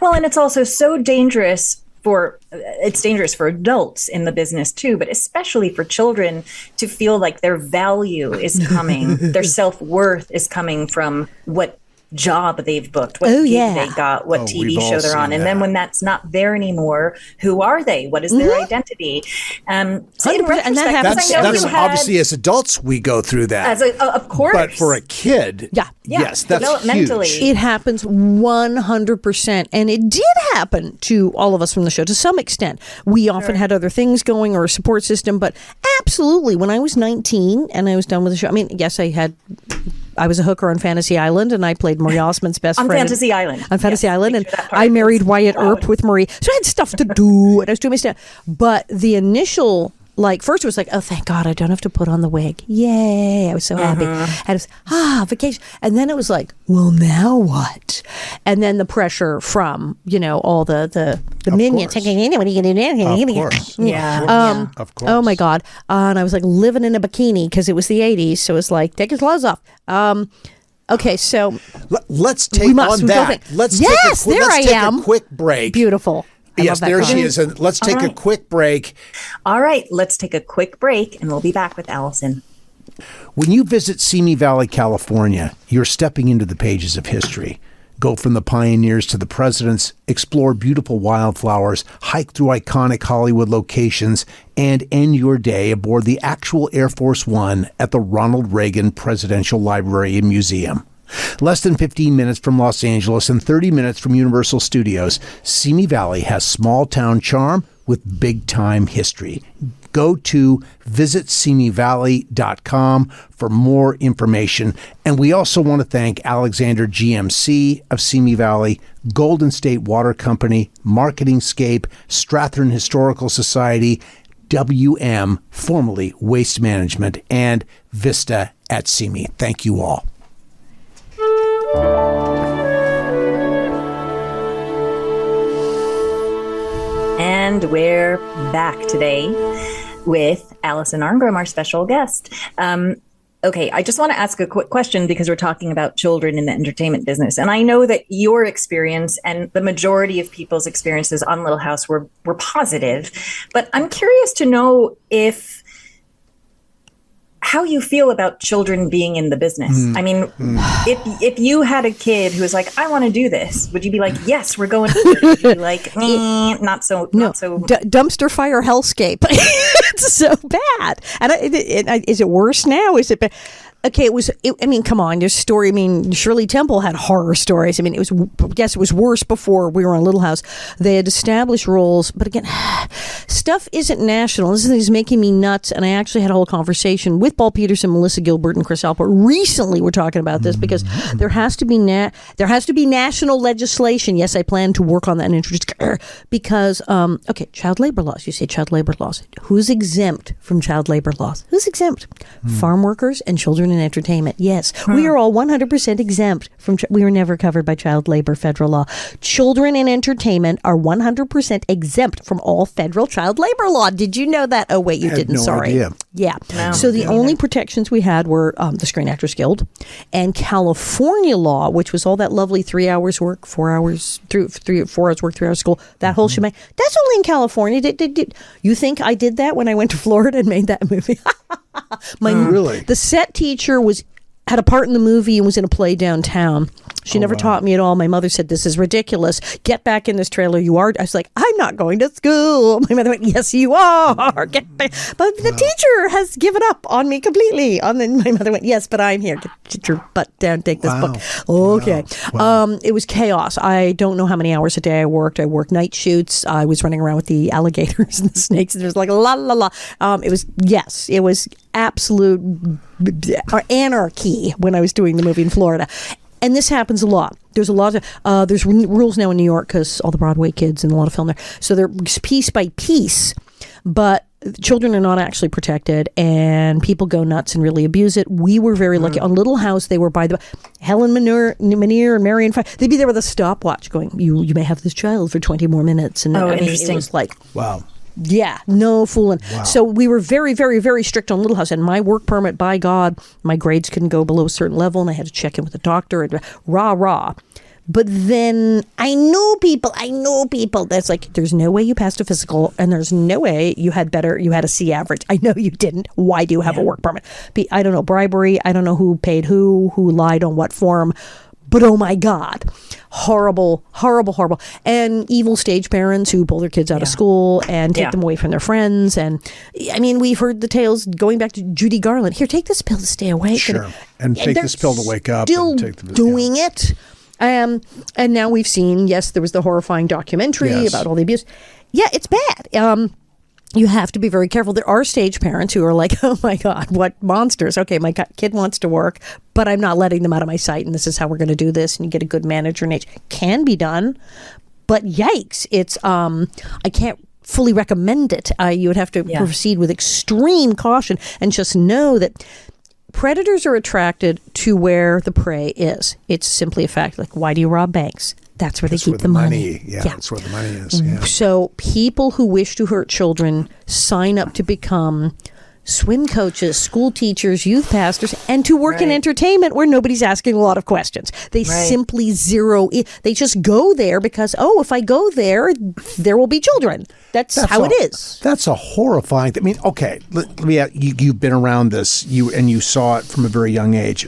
Well, and it's also so dangerous for adults in the business too, but especially for children to feel like their value is coming, their self-worth is coming from what job they've booked, what gig they got, what TV show they're on. And then when that's not there anymore, who are they? What is their identity? So in retrospect, and that's obviously as adults we go through that. Of course. But for a kid, yes, that's developmentally huge. It happens 100%. And it did happen to all of us from the show to some extent. We often had other things going or a support system, but absolutely, when I was 19 and I was done with the show, I mean, yes, I was a hooker on Fantasy Island, and I played Marie Osmond's best friend. On Fantasy Island. And I married Wyatt Earp with Marie. So I had stuff to do, and I was doing my stuff. But the initial, first it was like, oh, thank God, I don't have to put on the wig. Yay, I was so happy. And it was, vacation. And then it was like, well, now what? And then the pressure from, all the minions thinking, what are you going to do? Of course. Of course. Oh, my God. And I was living in a bikini because it was the 80s. So it was like, take your clothes off. Okay, so let's take Let's take a quick break. Beautiful. Yes, there she is. And let's take a quick break. All right, let's take a quick break, and we'll be back with Alison. When you visit Simi Valley, California, you're stepping into the pages of history. Go from the pioneers to the presidents, explore beautiful wildflowers, hike through iconic Hollywood locations, and end your day aboard the actual Air Force One at the Ronald Reagan Presidential Library and Museum. Less than 15 minutes from Los Angeles and 30 minutes from Universal Studios, Simi Valley has small-town charm with big-time history. Go to visitsimivalley.com for more information. And we also want to thank Alexander GMC of Simi Valley, Golden State Water Company, Marketingscape, Strathern Historical Society, WM, formerly Waste Management, and Vista at Simi. Thank you all. And we're back today with Alison Arngrim, our special guest. Okay, I just want to ask a quick question because we're talking about children in the entertainment business. And I know that your experience and the majority of people's experiences on Little House were positive. But I'm curious to know how you feel about children being in the business. I mean, if you had a kid who was like, I want to do this, would you be like, yes, we're going to do it? Would you be like, not so. Dumpster fire hellscape. It's so bad. And is it worse now? Is it bad? Okay, I mean, come on, there's a story. I mean, Shirley Temple had horror stories. I mean, it was worse before we were on Little House. They had established roles, but again, stuff isn't national. This is making me nuts. And I actually had a whole conversation with Paul Peterson, Melissa Gilbert, and Chris Alport. Recently, we're talking about this because there has to be national legislation. Yes, I plan to work on that and introduce because child labor laws. You say child labor laws. Who's exempt from child labor laws? Who's exempt? Farm workers and children in entertainment. Yes, we are all 100% exempt from. We were never covered by child labor federal law. Children in entertainment are 100% exempt from all federal child labor law. Did you know that? Oh wait, you didn't. No Sorry. Idea. Yeah. No, so the only protections we had were the Screen Actors Guild and California law, which was all that lovely 3 hours work, 4 hours through 4 hours work, 3 hours school. That whole shebang. That's only in California. Did you think I did that when I went to Florida and made that movie? Really? The set teacher had a part in the movie and was in a play downtown. She never taught me at all. My mother said, this is ridiculous. Get back in this trailer. You are. I was like, I'm not going to school. My mother went, yes, you are. Get back. But the teacher has given up on me completely. And then my mother went, yes, but I'm here. Get your butt down. Take this book. Okay. Wow. It was chaos. I don't know how many hours a day I worked. I worked night shoots. I was running around with the alligators and the snakes. And there was like la, la, la. It was absolute anarchy when I was doing the movie in Florida. And this happens a lot. There's a lot of there's rules now in New York because all the Broadway kids and a lot of film there. So they're piece by piece, but children are not actually protected, and people go nuts and really abuse it. We were very lucky. On Little House, they were by the Helen Manier and Marion. They'd be there with a stopwatch, going, "You may have this child for 20 more minutes." And interesting. It was like, wow. Yeah, no fooling. Wow. So we were very, very, very strict on Little House. And my work permit, by God, my grades couldn't go below a certain level, and I had to check in with the doctor and rah. But then I know people that's like, there's no way you passed a physical, and there's no way you had a C average. I know you didn't. Why do you have a work permit? I don't know, bribery. I don't know who paid who lied on what form. But oh my God, horrible, horrible, horrible. And evil stage parents who pull their kids out of school and take them away from their friends. And I mean, we've heard the tales going back to Judy Garland. Here, take this pill to stay awake. Sure. And take this pill to wake up. Still doing it. And now we've seen, there was the horrifying documentary about all the abuse. Yeah, it's bad. You have to be very careful. There are stage parents who are like, oh my God, what monsters. Okay, my kid wants to work, but I'm not letting them out of my sight, and this is how we're going to do this. And you get a good manager in age. Can be done, but yikes. It's, I can't fully recommend it. You would have to proceed with extreme caution, and just know that predators are attracted to where the prey is. It's simply a fact. Like, why do you rob banks? That's where they keep the money. Yeah, that's where the money is. Yeah. So people who wish to hurt children sign up to become swim coaches, school teachers, youth pastors, and to work in entertainment where nobody's asking a lot of questions. They simply zero in. They just go there because, if I go there, there will be children. That's how it is. That's a horrifying thing. I mean, okay, let me ask, you've been around this, you saw it from a very young age.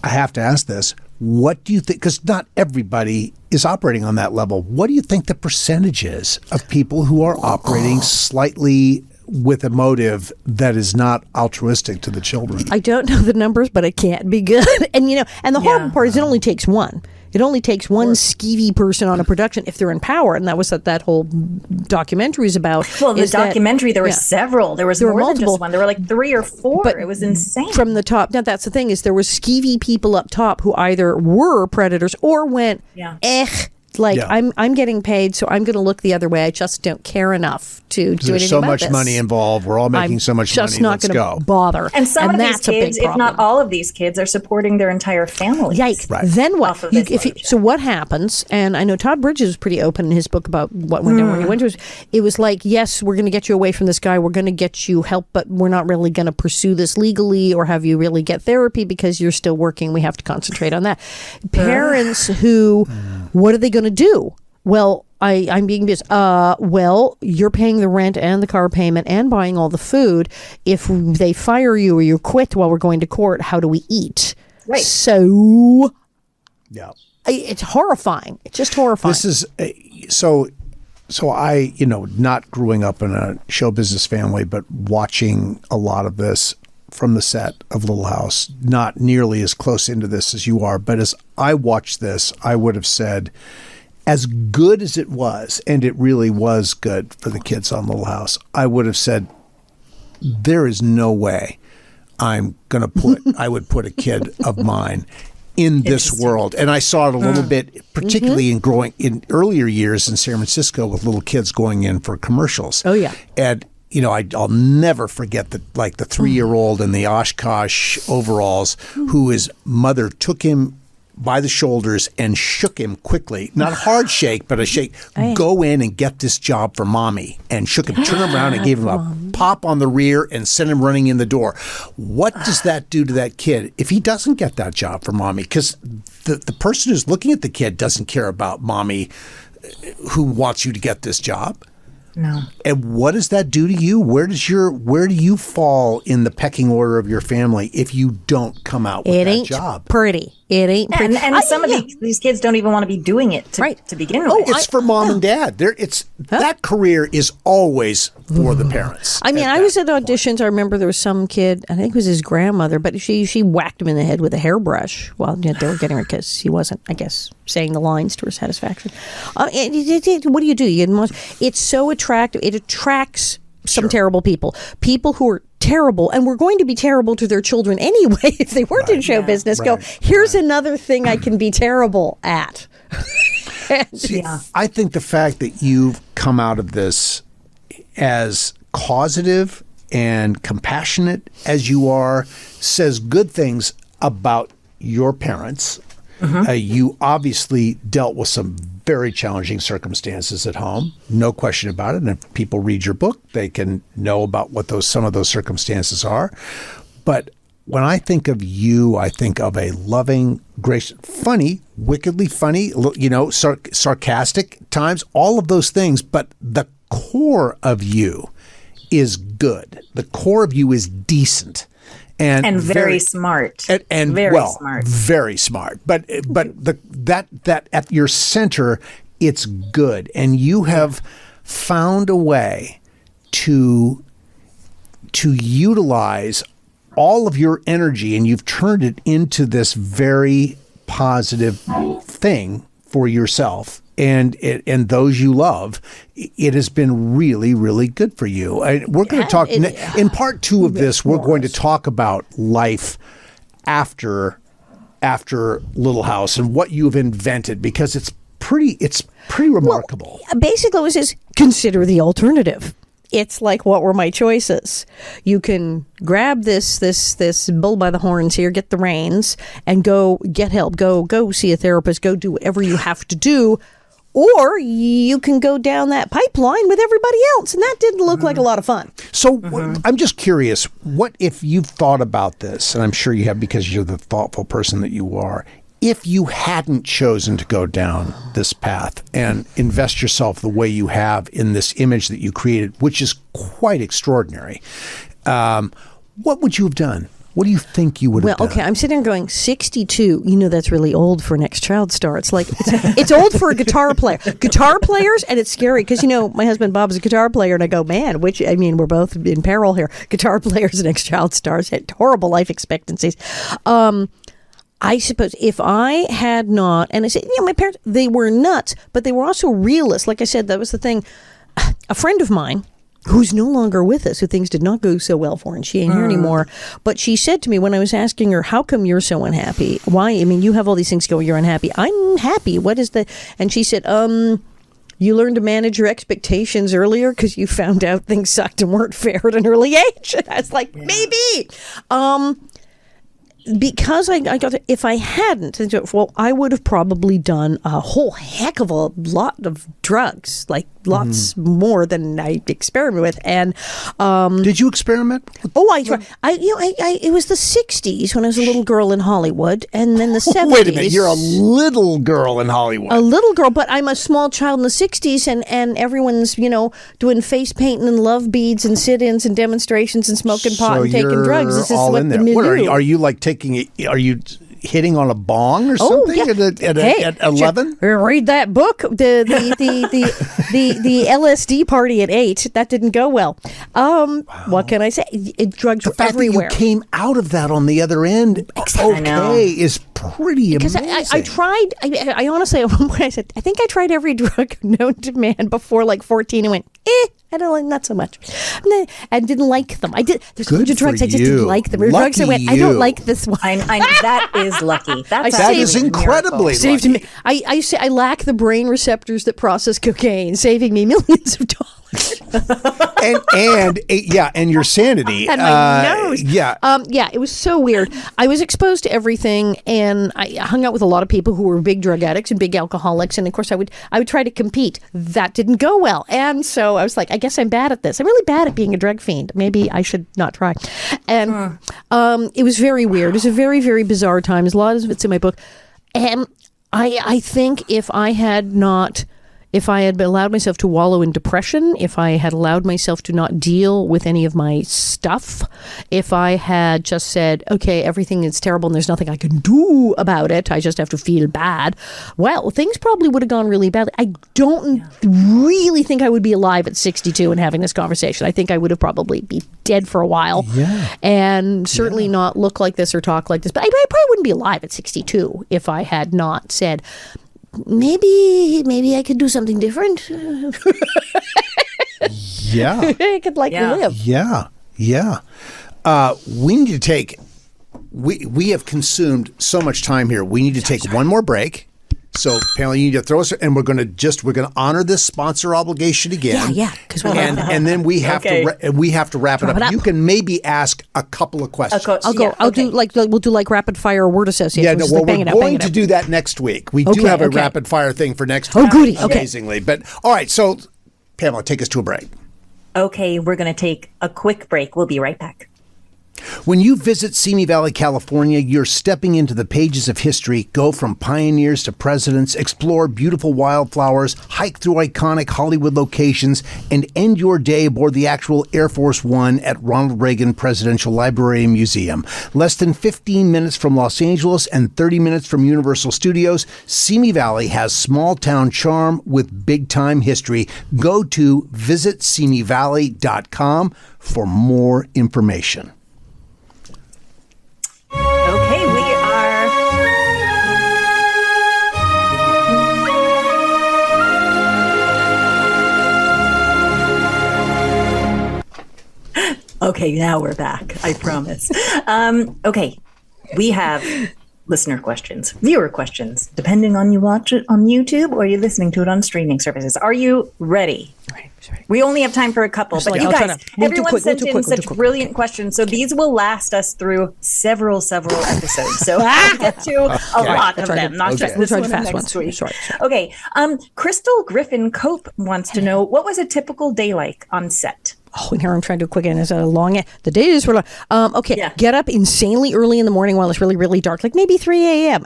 I have to ask this. What do you think? Because not everybody is operating on that level. What do you think the percentage is of people who are operating slightly with a motive that is not altruistic to the children? I don't know the numbers, but it can't be good. And and the horrible part is it only takes one. It only takes one skeevy person on a production if they're in power, and that was what that whole documentary is about. Well, the documentary, there were several. There was more than just one. There were like 3 or 4. But it was insane. From the top. Now, that's the thing, is there were skeevy people up top who either were predators or went, I'm getting paid, so I'm going to look the other way. I just don't care enough to do anything about this. There's so much money involved. We're all making so much money. Just not going to bother. And some of these kids, if not all of these kids, are supporting their entire family. Yikes. Right. Then what? So what happens, and I know Todd Bridges was pretty open in his book about what went down when he went to it was like, yes, we're going to get you away from this guy. We're going to get you help, but we're not really going to pursue this legally or have you really get therapy because you're still working. We have to concentrate on that. Parents who, what are they going to do? Well, I'm being busy. You're paying the rent and the car payment and buying all the food. If they fire you or you quit while we're going to court, how do we eat? Right. So, it's horrifying. It's just horrifying. This is so I, not growing up in a show business family, but watching a lot of this from the set of Little House, not nearly as close into this as you are, but as I watched this, I would have said, as good as it was, and it really was good for the kids on Little House, I would have said, there is no way I would put a kid of mine in this world. And I saw it a little bit, particularly in earlier years in San Francisco with little kids going in for commercials. Oh, yeah. And I'll never forget the 3-year-old in the Oshkosh overalls who his mother took him by the shoulders and shook him quickly. Not a hard shake, but a shake. Go in and get this job for mommy. And shook him, turned him around and gave him a pop on the rear and sent him running in the door. What does that do to that kid if he doesn't get that job for mommy? Because the person who's looking at the kid doesn't care about mommy who wants you to get this job. No. And what does that do to you? Where do you fall in the pecking order of your family if you don't come out with that job? Pretty. It ain't pretty. And some of these kids don't even want to be doing it to begin with. It's for mom and dad. That career is always for the parents. I mean, I was at auditions. I remember there was some kid, I think it was his grandmother, but she whacked him in the head with a hairbrush while they were getting her because he wasn't, I guess, saying the lines to her satisfaction. What do you do? It's so attractive. It attracts some terrible people who are terrible and were going to be terrible to their children anyway if they weren't in show business. Here's another thing I can be terrible at. See, I think the fact that you've come out of this as causative and compassionate as you are says good things about your parents. You obviously dealt with some very challenging circumstances at home, no question about it. And if people read your book, they can know about what some of those circumstances are. But when I think of you, I think of a loving, gracious, funny, wickedly funny, sarcastic times, all of those things. But the core of you is good. The core of you is decent. And very smart. And very smart. Very smart. But that at your center, it's good. And you have found a way to utilize all of your energy, and you've turned it into this very positive thing for yourself and those you love. It has been really, really good for you. We're going to talk in part 2 of this. We're going to talk about life after Little House and what you've invented, because it's pretty remarkable. Well, basically, it was just consider the alternative. It's like, what were my choices? You can grab this bull by the horns here, get the reins, and go get help. Go see a therapist. Go do whatever you have to do. Or you can go down that pipeline with everybody else. And that didn't look like a lot of fun. So I'm just curious, what if you've thought about this, and I'm sure you have because you're the thoughtful person that you are, if you hadn't chosen to go down this path and invest yourself the way you have in this image that you created, which is quite extraordinary, what would you have done? What do you think you would have done? Well, okay, I'm sitting there going, 62, that's really old for Next Child Star. It's like, it's old for a guitar player. Guitar players, and it's scary because, my husband Bob is a guitar player, and I go, man, we're both in peril here. Guitar players and Next Child Stars had horrible life expectancies. I suppose if I had not, and I said, my parents, they were nuts, but they were also realists. Like I said, that was the thing. A friend of mine, who's no longer with us, who things did not go so well for, and she ain't here anymore. But she said to me when I was asking her, how come you're so unhappy? Why? You have all these things going, you're unhappy. I'm happy. What is the... And she said, you learned to manage your expectations earlier because you found out things sucked and weren't fair at an early age. I was like, maybe. Because I got to, if I hadn't, well, I would have probably done a whole heck of a lot of drugs, like lots more than I experimented with. And did you experiment? I tried. It was the 60s when I was a little girl in Hollywood, and then the 70s. Wait a minute, you're a little girl in Hollywood. A little girl, but I'm a small child in the 60s, and everyone's doing face painting and love beads and sit-ins and demonstrations and smoking pot and taking drugs. This is all what in the there. milieu. What are you like taking? Are you hitting on a bong or something at 11? Read that book. The LSD party at 8. That didn't go well. What can I say? Drugs were everywhere. That you came out of that on the other end. Is pretty amazing. I tried. I honestly, at one point I said, I think I tried every drug known to man before like 14 and went, I don't like, not so much. And didn't like them. I did. There's a bunch of drugs I just didn't like them. There were drugs I went, I don't like this one. That is lucky. That is incredibly lucky. Me. I lack the brain receptors that process cocaine, saving me millions of dollars. and your sanity and my nose. It was so weird. I was exposed to everything, and I hung out with a lot of people who were big drug addicts and big alcoholics, and of course I would try to compete. That didn't go well, and so I was like, I guess I'm bad at this. I'm really bad at being a drug fiend. Maybe I should not try. And it was very weird. It was a very, very bizarre time. There's a lot of it's in my book, and I think if I had not if I had allowed myself to wallow in depression, if I had allowed myself to not deal with any of my stuff, if I had just said, okay, everything is terrible and there's nothing I can do about it, I just have to feel bad, well, things probably would have gone really badly. I don't really think I would be alive at 62 and having this conversation. I think I would have probably be dead for a while and certainly not look like this or talk like this. But I probably wouldn't be alive at 62 if I had not said, maybe I could do something different. I could live. We need to take. We have consumed so much time here. We need to take one more break. So, Pamela, you need to throw us, and we're going to honor this sponsor obligation again. And then we have to wrap it up. You can maybe ask a couple of questions. We'll do rapid fire word association. We're going to do that next week. We do have a rapid fire thing for next week. Oh, goody. Amazingly, but all right. So, Pamela, take us to a break. Okay, we're going to take a quick break. We'll be right back. When you visit Simi Valley, California, you're stepping into the pages of history. Go from pioneers to presidents, explore beautiful wildflowers, hike through iconic Hollywood locations, and end your day aboard the actual Air Force One at Ronald Reagan Presidential Library and Museum. Less than 15 minutes from Los Angeles and 30 minutes from Universal Studios, Simi Valley has small-town charm with big-time history. Go to visitsimivalley.com for more information. Okay, we are. Okay, now we're back. I promise. Okay, we have listener questions, viewer questions, depending on you watch it on YouTube or you're listening to it on streaming services. Are you ready? Right. We only have time for a couple, but you guys, everyone sent in such brilliant questions, so these will last us through several episodes. So we'll get to a lot of them, not just this one and next week. Okay, Crystal Griffin Cope wants to know, what was a typical day like on set? Oh, and here I'm trying to do quick, and it's a long. The days were long. Get up insanely early in the morning while it's really, really dark, like maybe 3 a.m.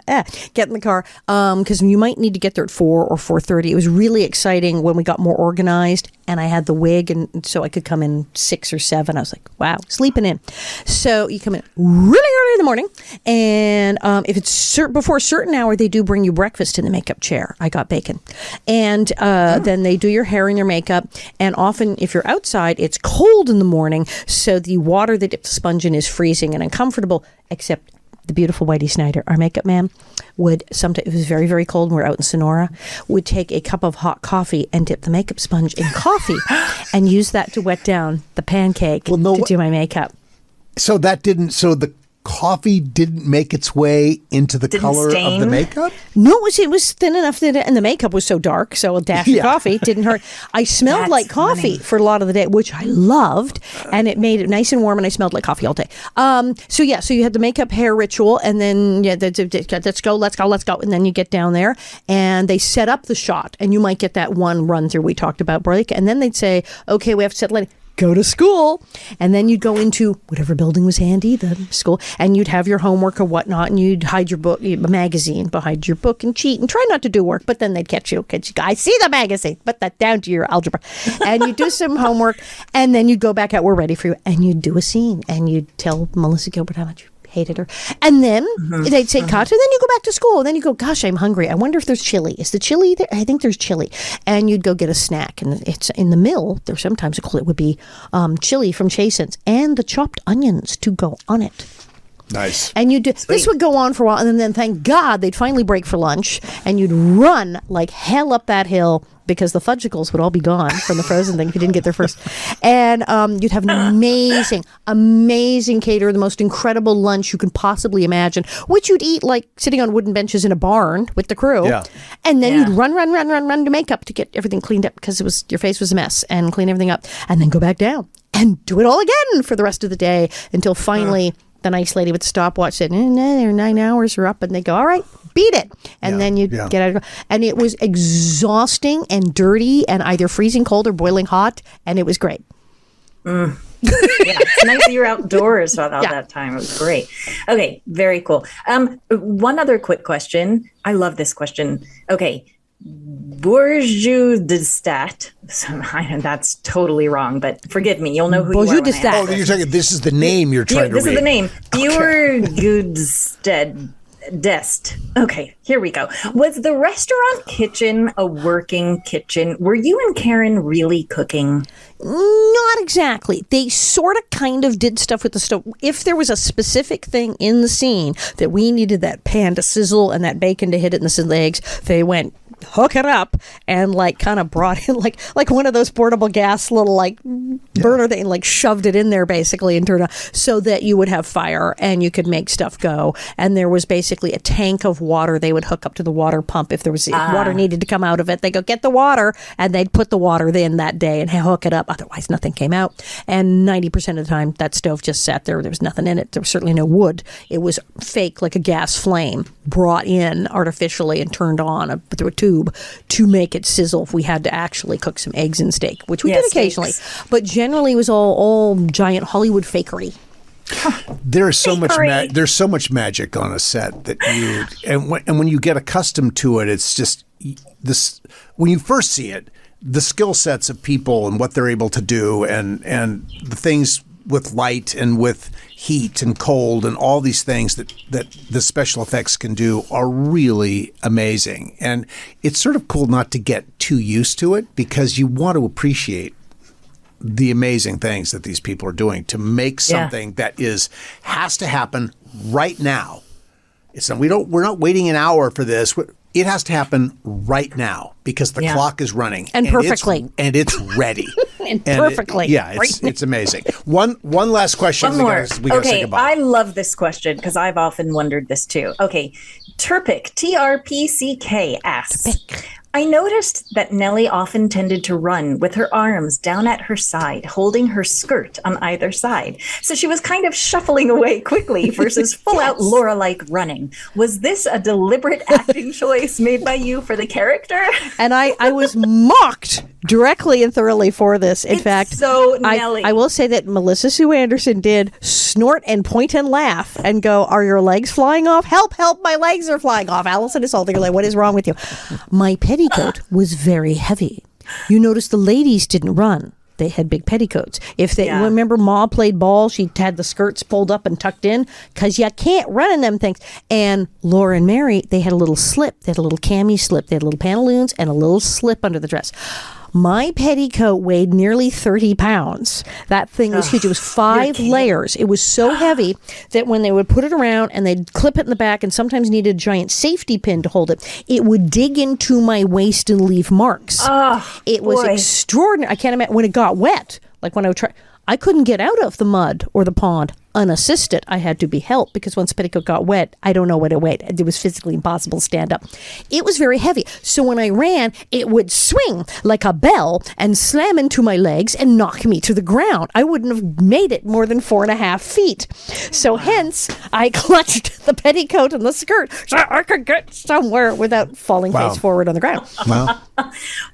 Get in the car, because you might need to get there at 4 or 4:30. It was really exciting when we got more organized, and I had the wig, and so I could come in 6 or 7. I was like, wow, sleeping in. So you come in really early in the morning, and if it's before a certain hour, they do bring you breakfast in the makeup chair. I got bacon, and then they do your hair and your makeup, and often if you're outside, it's cold in the morning, so the water they dip the sponge in is freezing and uncomfortable, except the beautiful Whitey Snyder, our makeup man, would sometimes, it was very, very cold and we're out in Sonora, would take a cup of hot coffee and dip the makeup sponge in coffee and use that to wet down the pancake to do my makeup. So the coffee didn't make its way into the color of the makeup? No, it was thin enough that and the makeup was so dark, so a dash of coffee didn't hurt. I smelled like coffee for a lot of the day, which I loved, and it made it nice and warm, and I smelled like coffee all day. So you had the makeup hair ritual, and then let's go, and then you get down there, and they set up the shot, and you might get that one run through we talked about break, and then they'd say, okay, we have to set lighting. Go to school, and then you'd go into whatever building was handy, the school, and you'd have your homework or whatnot, and you'd hide your book, a magazine behind your book, and cheat and try not to do work, but then they'd catch you. I see the magazine, put that down to your algebra, and you do some homework, and then you'd go back out, we're ready for you, and you'd do a scene, and you'd tell Melissa Gilbert how much you hated her, and then they'd say cut, and then you go back to school, and then you go, gosh, I'm hungry, I wonder if there's chili. Is the chili there? I think there's chili. And you'd go get a snack, and it's in the mill, there's sometimes it would be chili from Chasen's and the chopped onions to go on it. Nice. And this would go on for a while, and then thank God they'd finally break for lunch, and you'd run like hell up that hill, because the fudgicles would all be gone from the frozen thing if you didn't get there first. And you'd have an amazing caterer, the most incredible lunch you can possibly imagine, which you'd eat like sitting on wooden benches in a barn with the crew. Yeah. And then you'd run to makeup to get everything cleaned up, because your face was a mess, and clean everything up, and then go back down and do it all again for the rest of the day until finally the nice lady with the stopwatch said, 9 hours are up, and they go, all right, beat it. And then you get out. And it was exhausting and dirty and either freezing cold or boiling hot, and it was great. It's nice that you're outdoors all that time. It was great. Okay, very cool. One other quick question. I love this question. Okay, Bourgeois. That's totally wrong, but forgive me. You'll know who you are. When I ask Oh, you're talking. This is the name you're trying to read. This is the name. Dest. Okay, here we go. Was the restaurant kitchen a working kitchen? Were you and Karen really cooking? Not exactly. They sort of kind of did stuff with the stove. If there was a specific thing in the scene that we needed that pan to sizzle and that bacon to hit it in the legs, they went, hook it up, and like kind of brought in like one of those portable gas little like burner thing, like shoved it in there basically and turned on so that you would have fire and you could make stuff go. And there was basically a tank of water they would hook up to the water pump if there was water needed to come out of it. They go get the water, and they'd put the water in that day and hook it up. Otherwise, nothing came out. And 90% of the time, that stove just sat there. There was nothing in it. There was certainly no wood. It was fake, like a gas flame brought in artificially and turned on through a tube to make it sizzle if we had to actually cook some eggs and steak, which we did occasionally. Steaks. But generally, it was all giant Hollywood fakery. There's so much there's so much magic on a set that when you get accustomed to it, it's just this. When you first see it, the skill sets of people and what they're able to do, and the things with light and with heat and cold and all these things that the special effects can do are really amazing. And it's sort of cool not to get too used to it, because you want to appreciate the amazing things that these people are doing to make something that has to happen right now. We're not waiting an hour for this. It has to happen right now because the clock is running and perfectly, it's ready and perfectly. It's amazing. One last question. One more. We gotta say goodbye. I love this question because I've often wondered this too. Okay, Turpick, TRPCK asks. Turpick. I noticed that Nellie often tended to run with her arms down at her side, holding her skirt on either side. So she was kind of shuffling away quickly versus full-out Laura-like running. Was this a deliberate acting choice made by you for the character? And I was mocked directly and thoroughly for this. In fact, so Nellie. I will say that Melissa Sue Anderson did snort and point and laugh and go, "Are your legs flying off? Help, help, my legs are flying off." Alison is holding her leg. What is wrong with you? My petticoat was very heavy. You notice the ladies didn't run. They had big petticoats. If they remember, Ma played ball. She had the skirts pulled up and tucked in because you can't run in them things. And Laura and Mary, they had a little slip. They had a little cami slip. They had little pantaloons and a little slip under the dress. My petticoat weighed nearly 30 pounds. That thing was huge. It was 5 layers. It was so heavy that when they would put it around and they'd clip it in the back and sometimes needed a giant safety pin to hold it, it would dig into my waist and leave marks. It was extraordinary. I can't imagine when it got wet. Like when I couldn't get out of the mud or the pond unassisted. I had to be helped because once the petticoat got wet, I don't know what it weighed. It was physically impossible to stand up. It was very heavy. So when I ran, it would swing like a bell and slam into my legs and knock me to the ground. I wouldn't have made it more than 4.5 feet. So hence, I clutched the petticoat and the skirt so I could get somewhere without falling face forward on the ground. Wow.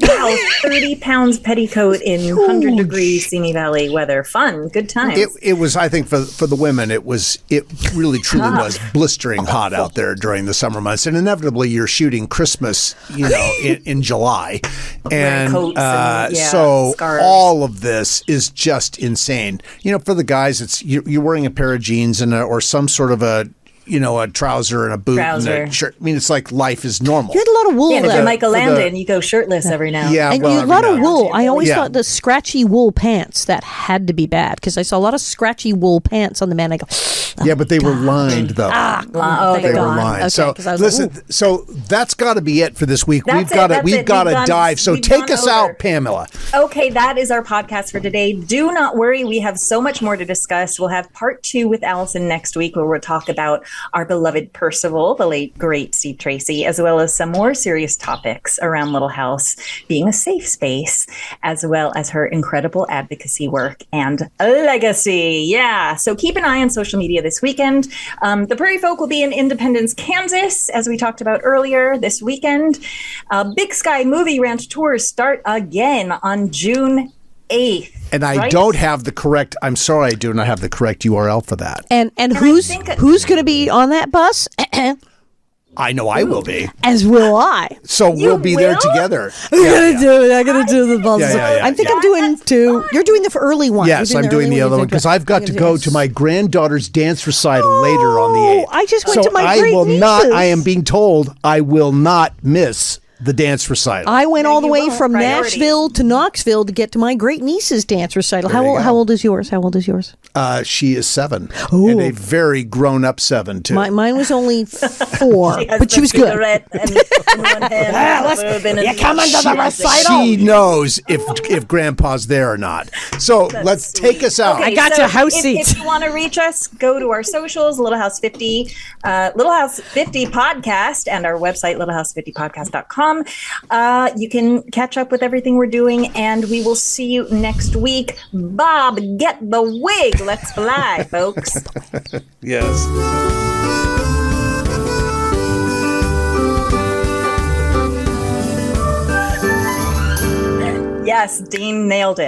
Wow, 30 pounds petticoat in 100 degrees Simi Valley weather. Fun. Good times. It was, I think, for the women, it really truly was blistering hot out there during the summer months, and inevitably you're shooting Christmas, in July, and so scarves. All of this is just insane. For the guys, it's you're wearing a pair of jeans and or some sort of a trouser and a boot and a shirt. I mean, it's like life is normal. You had a lot of wool. Yeah, if you're Michael Landon, you go shirtless every now. Yeah, and you had a lot of wool. I always thought the scratchy wool pants, that had to be bad because I saw a lot of scratchy wool pants on the man. I go, but they were lined though. They were lined. Okay, so listen, so that's got to be it for this week. We've got to dive. So take us out, Pamela. Okay, that is our podcast for today. Do not worry, we have so much more to discuss. We'll have part 2 with Alison next week, where we'll talk about our beloved Percival, the late great Steve Tracy, as well as some more serious topics around Little House being a safe space, as well as her incredible advocacy work and legacy. Yeah, so keep an eye on social media this weekend. The Prairie Folk will be in Independence, Kansas, as we talked about earlier this weekend. Big Sky Movie Ranch tours start again on June 8th. And I don't have the correct. I'm sorry, I do not have the correct URL for that. And who's going to be on that bus? I know I will be. As will I. So we'll be there together. I'm gonna do the buzz. Yeah. I think I'm doing two. You're doing the early one. Yes, I'm doing the other one because I've got to go to my granddaughter's dance recital later on the 8th. I just went to my great nieces. I am being told I will not miss the dance recital. I went all the way from Nashville to Knoxville to get to my great niece's dance recital. How old is yours? She is 7. Oh. And a very grown-up 7, too. Mine was only 4, but she was good. You come into the recital. She knows if Grandpa's there or not. So let's take us out. Okay, I got your house seats. If you want to reach us, go to our socials, Little House 50, Little House 50 podcast, and our website, littlehouse50podcast.com. You can catch up with everything we're doing, and we will see you next week. Bob, get the wig. Let's fly, folks. Yes. Yes, Dean nailed it.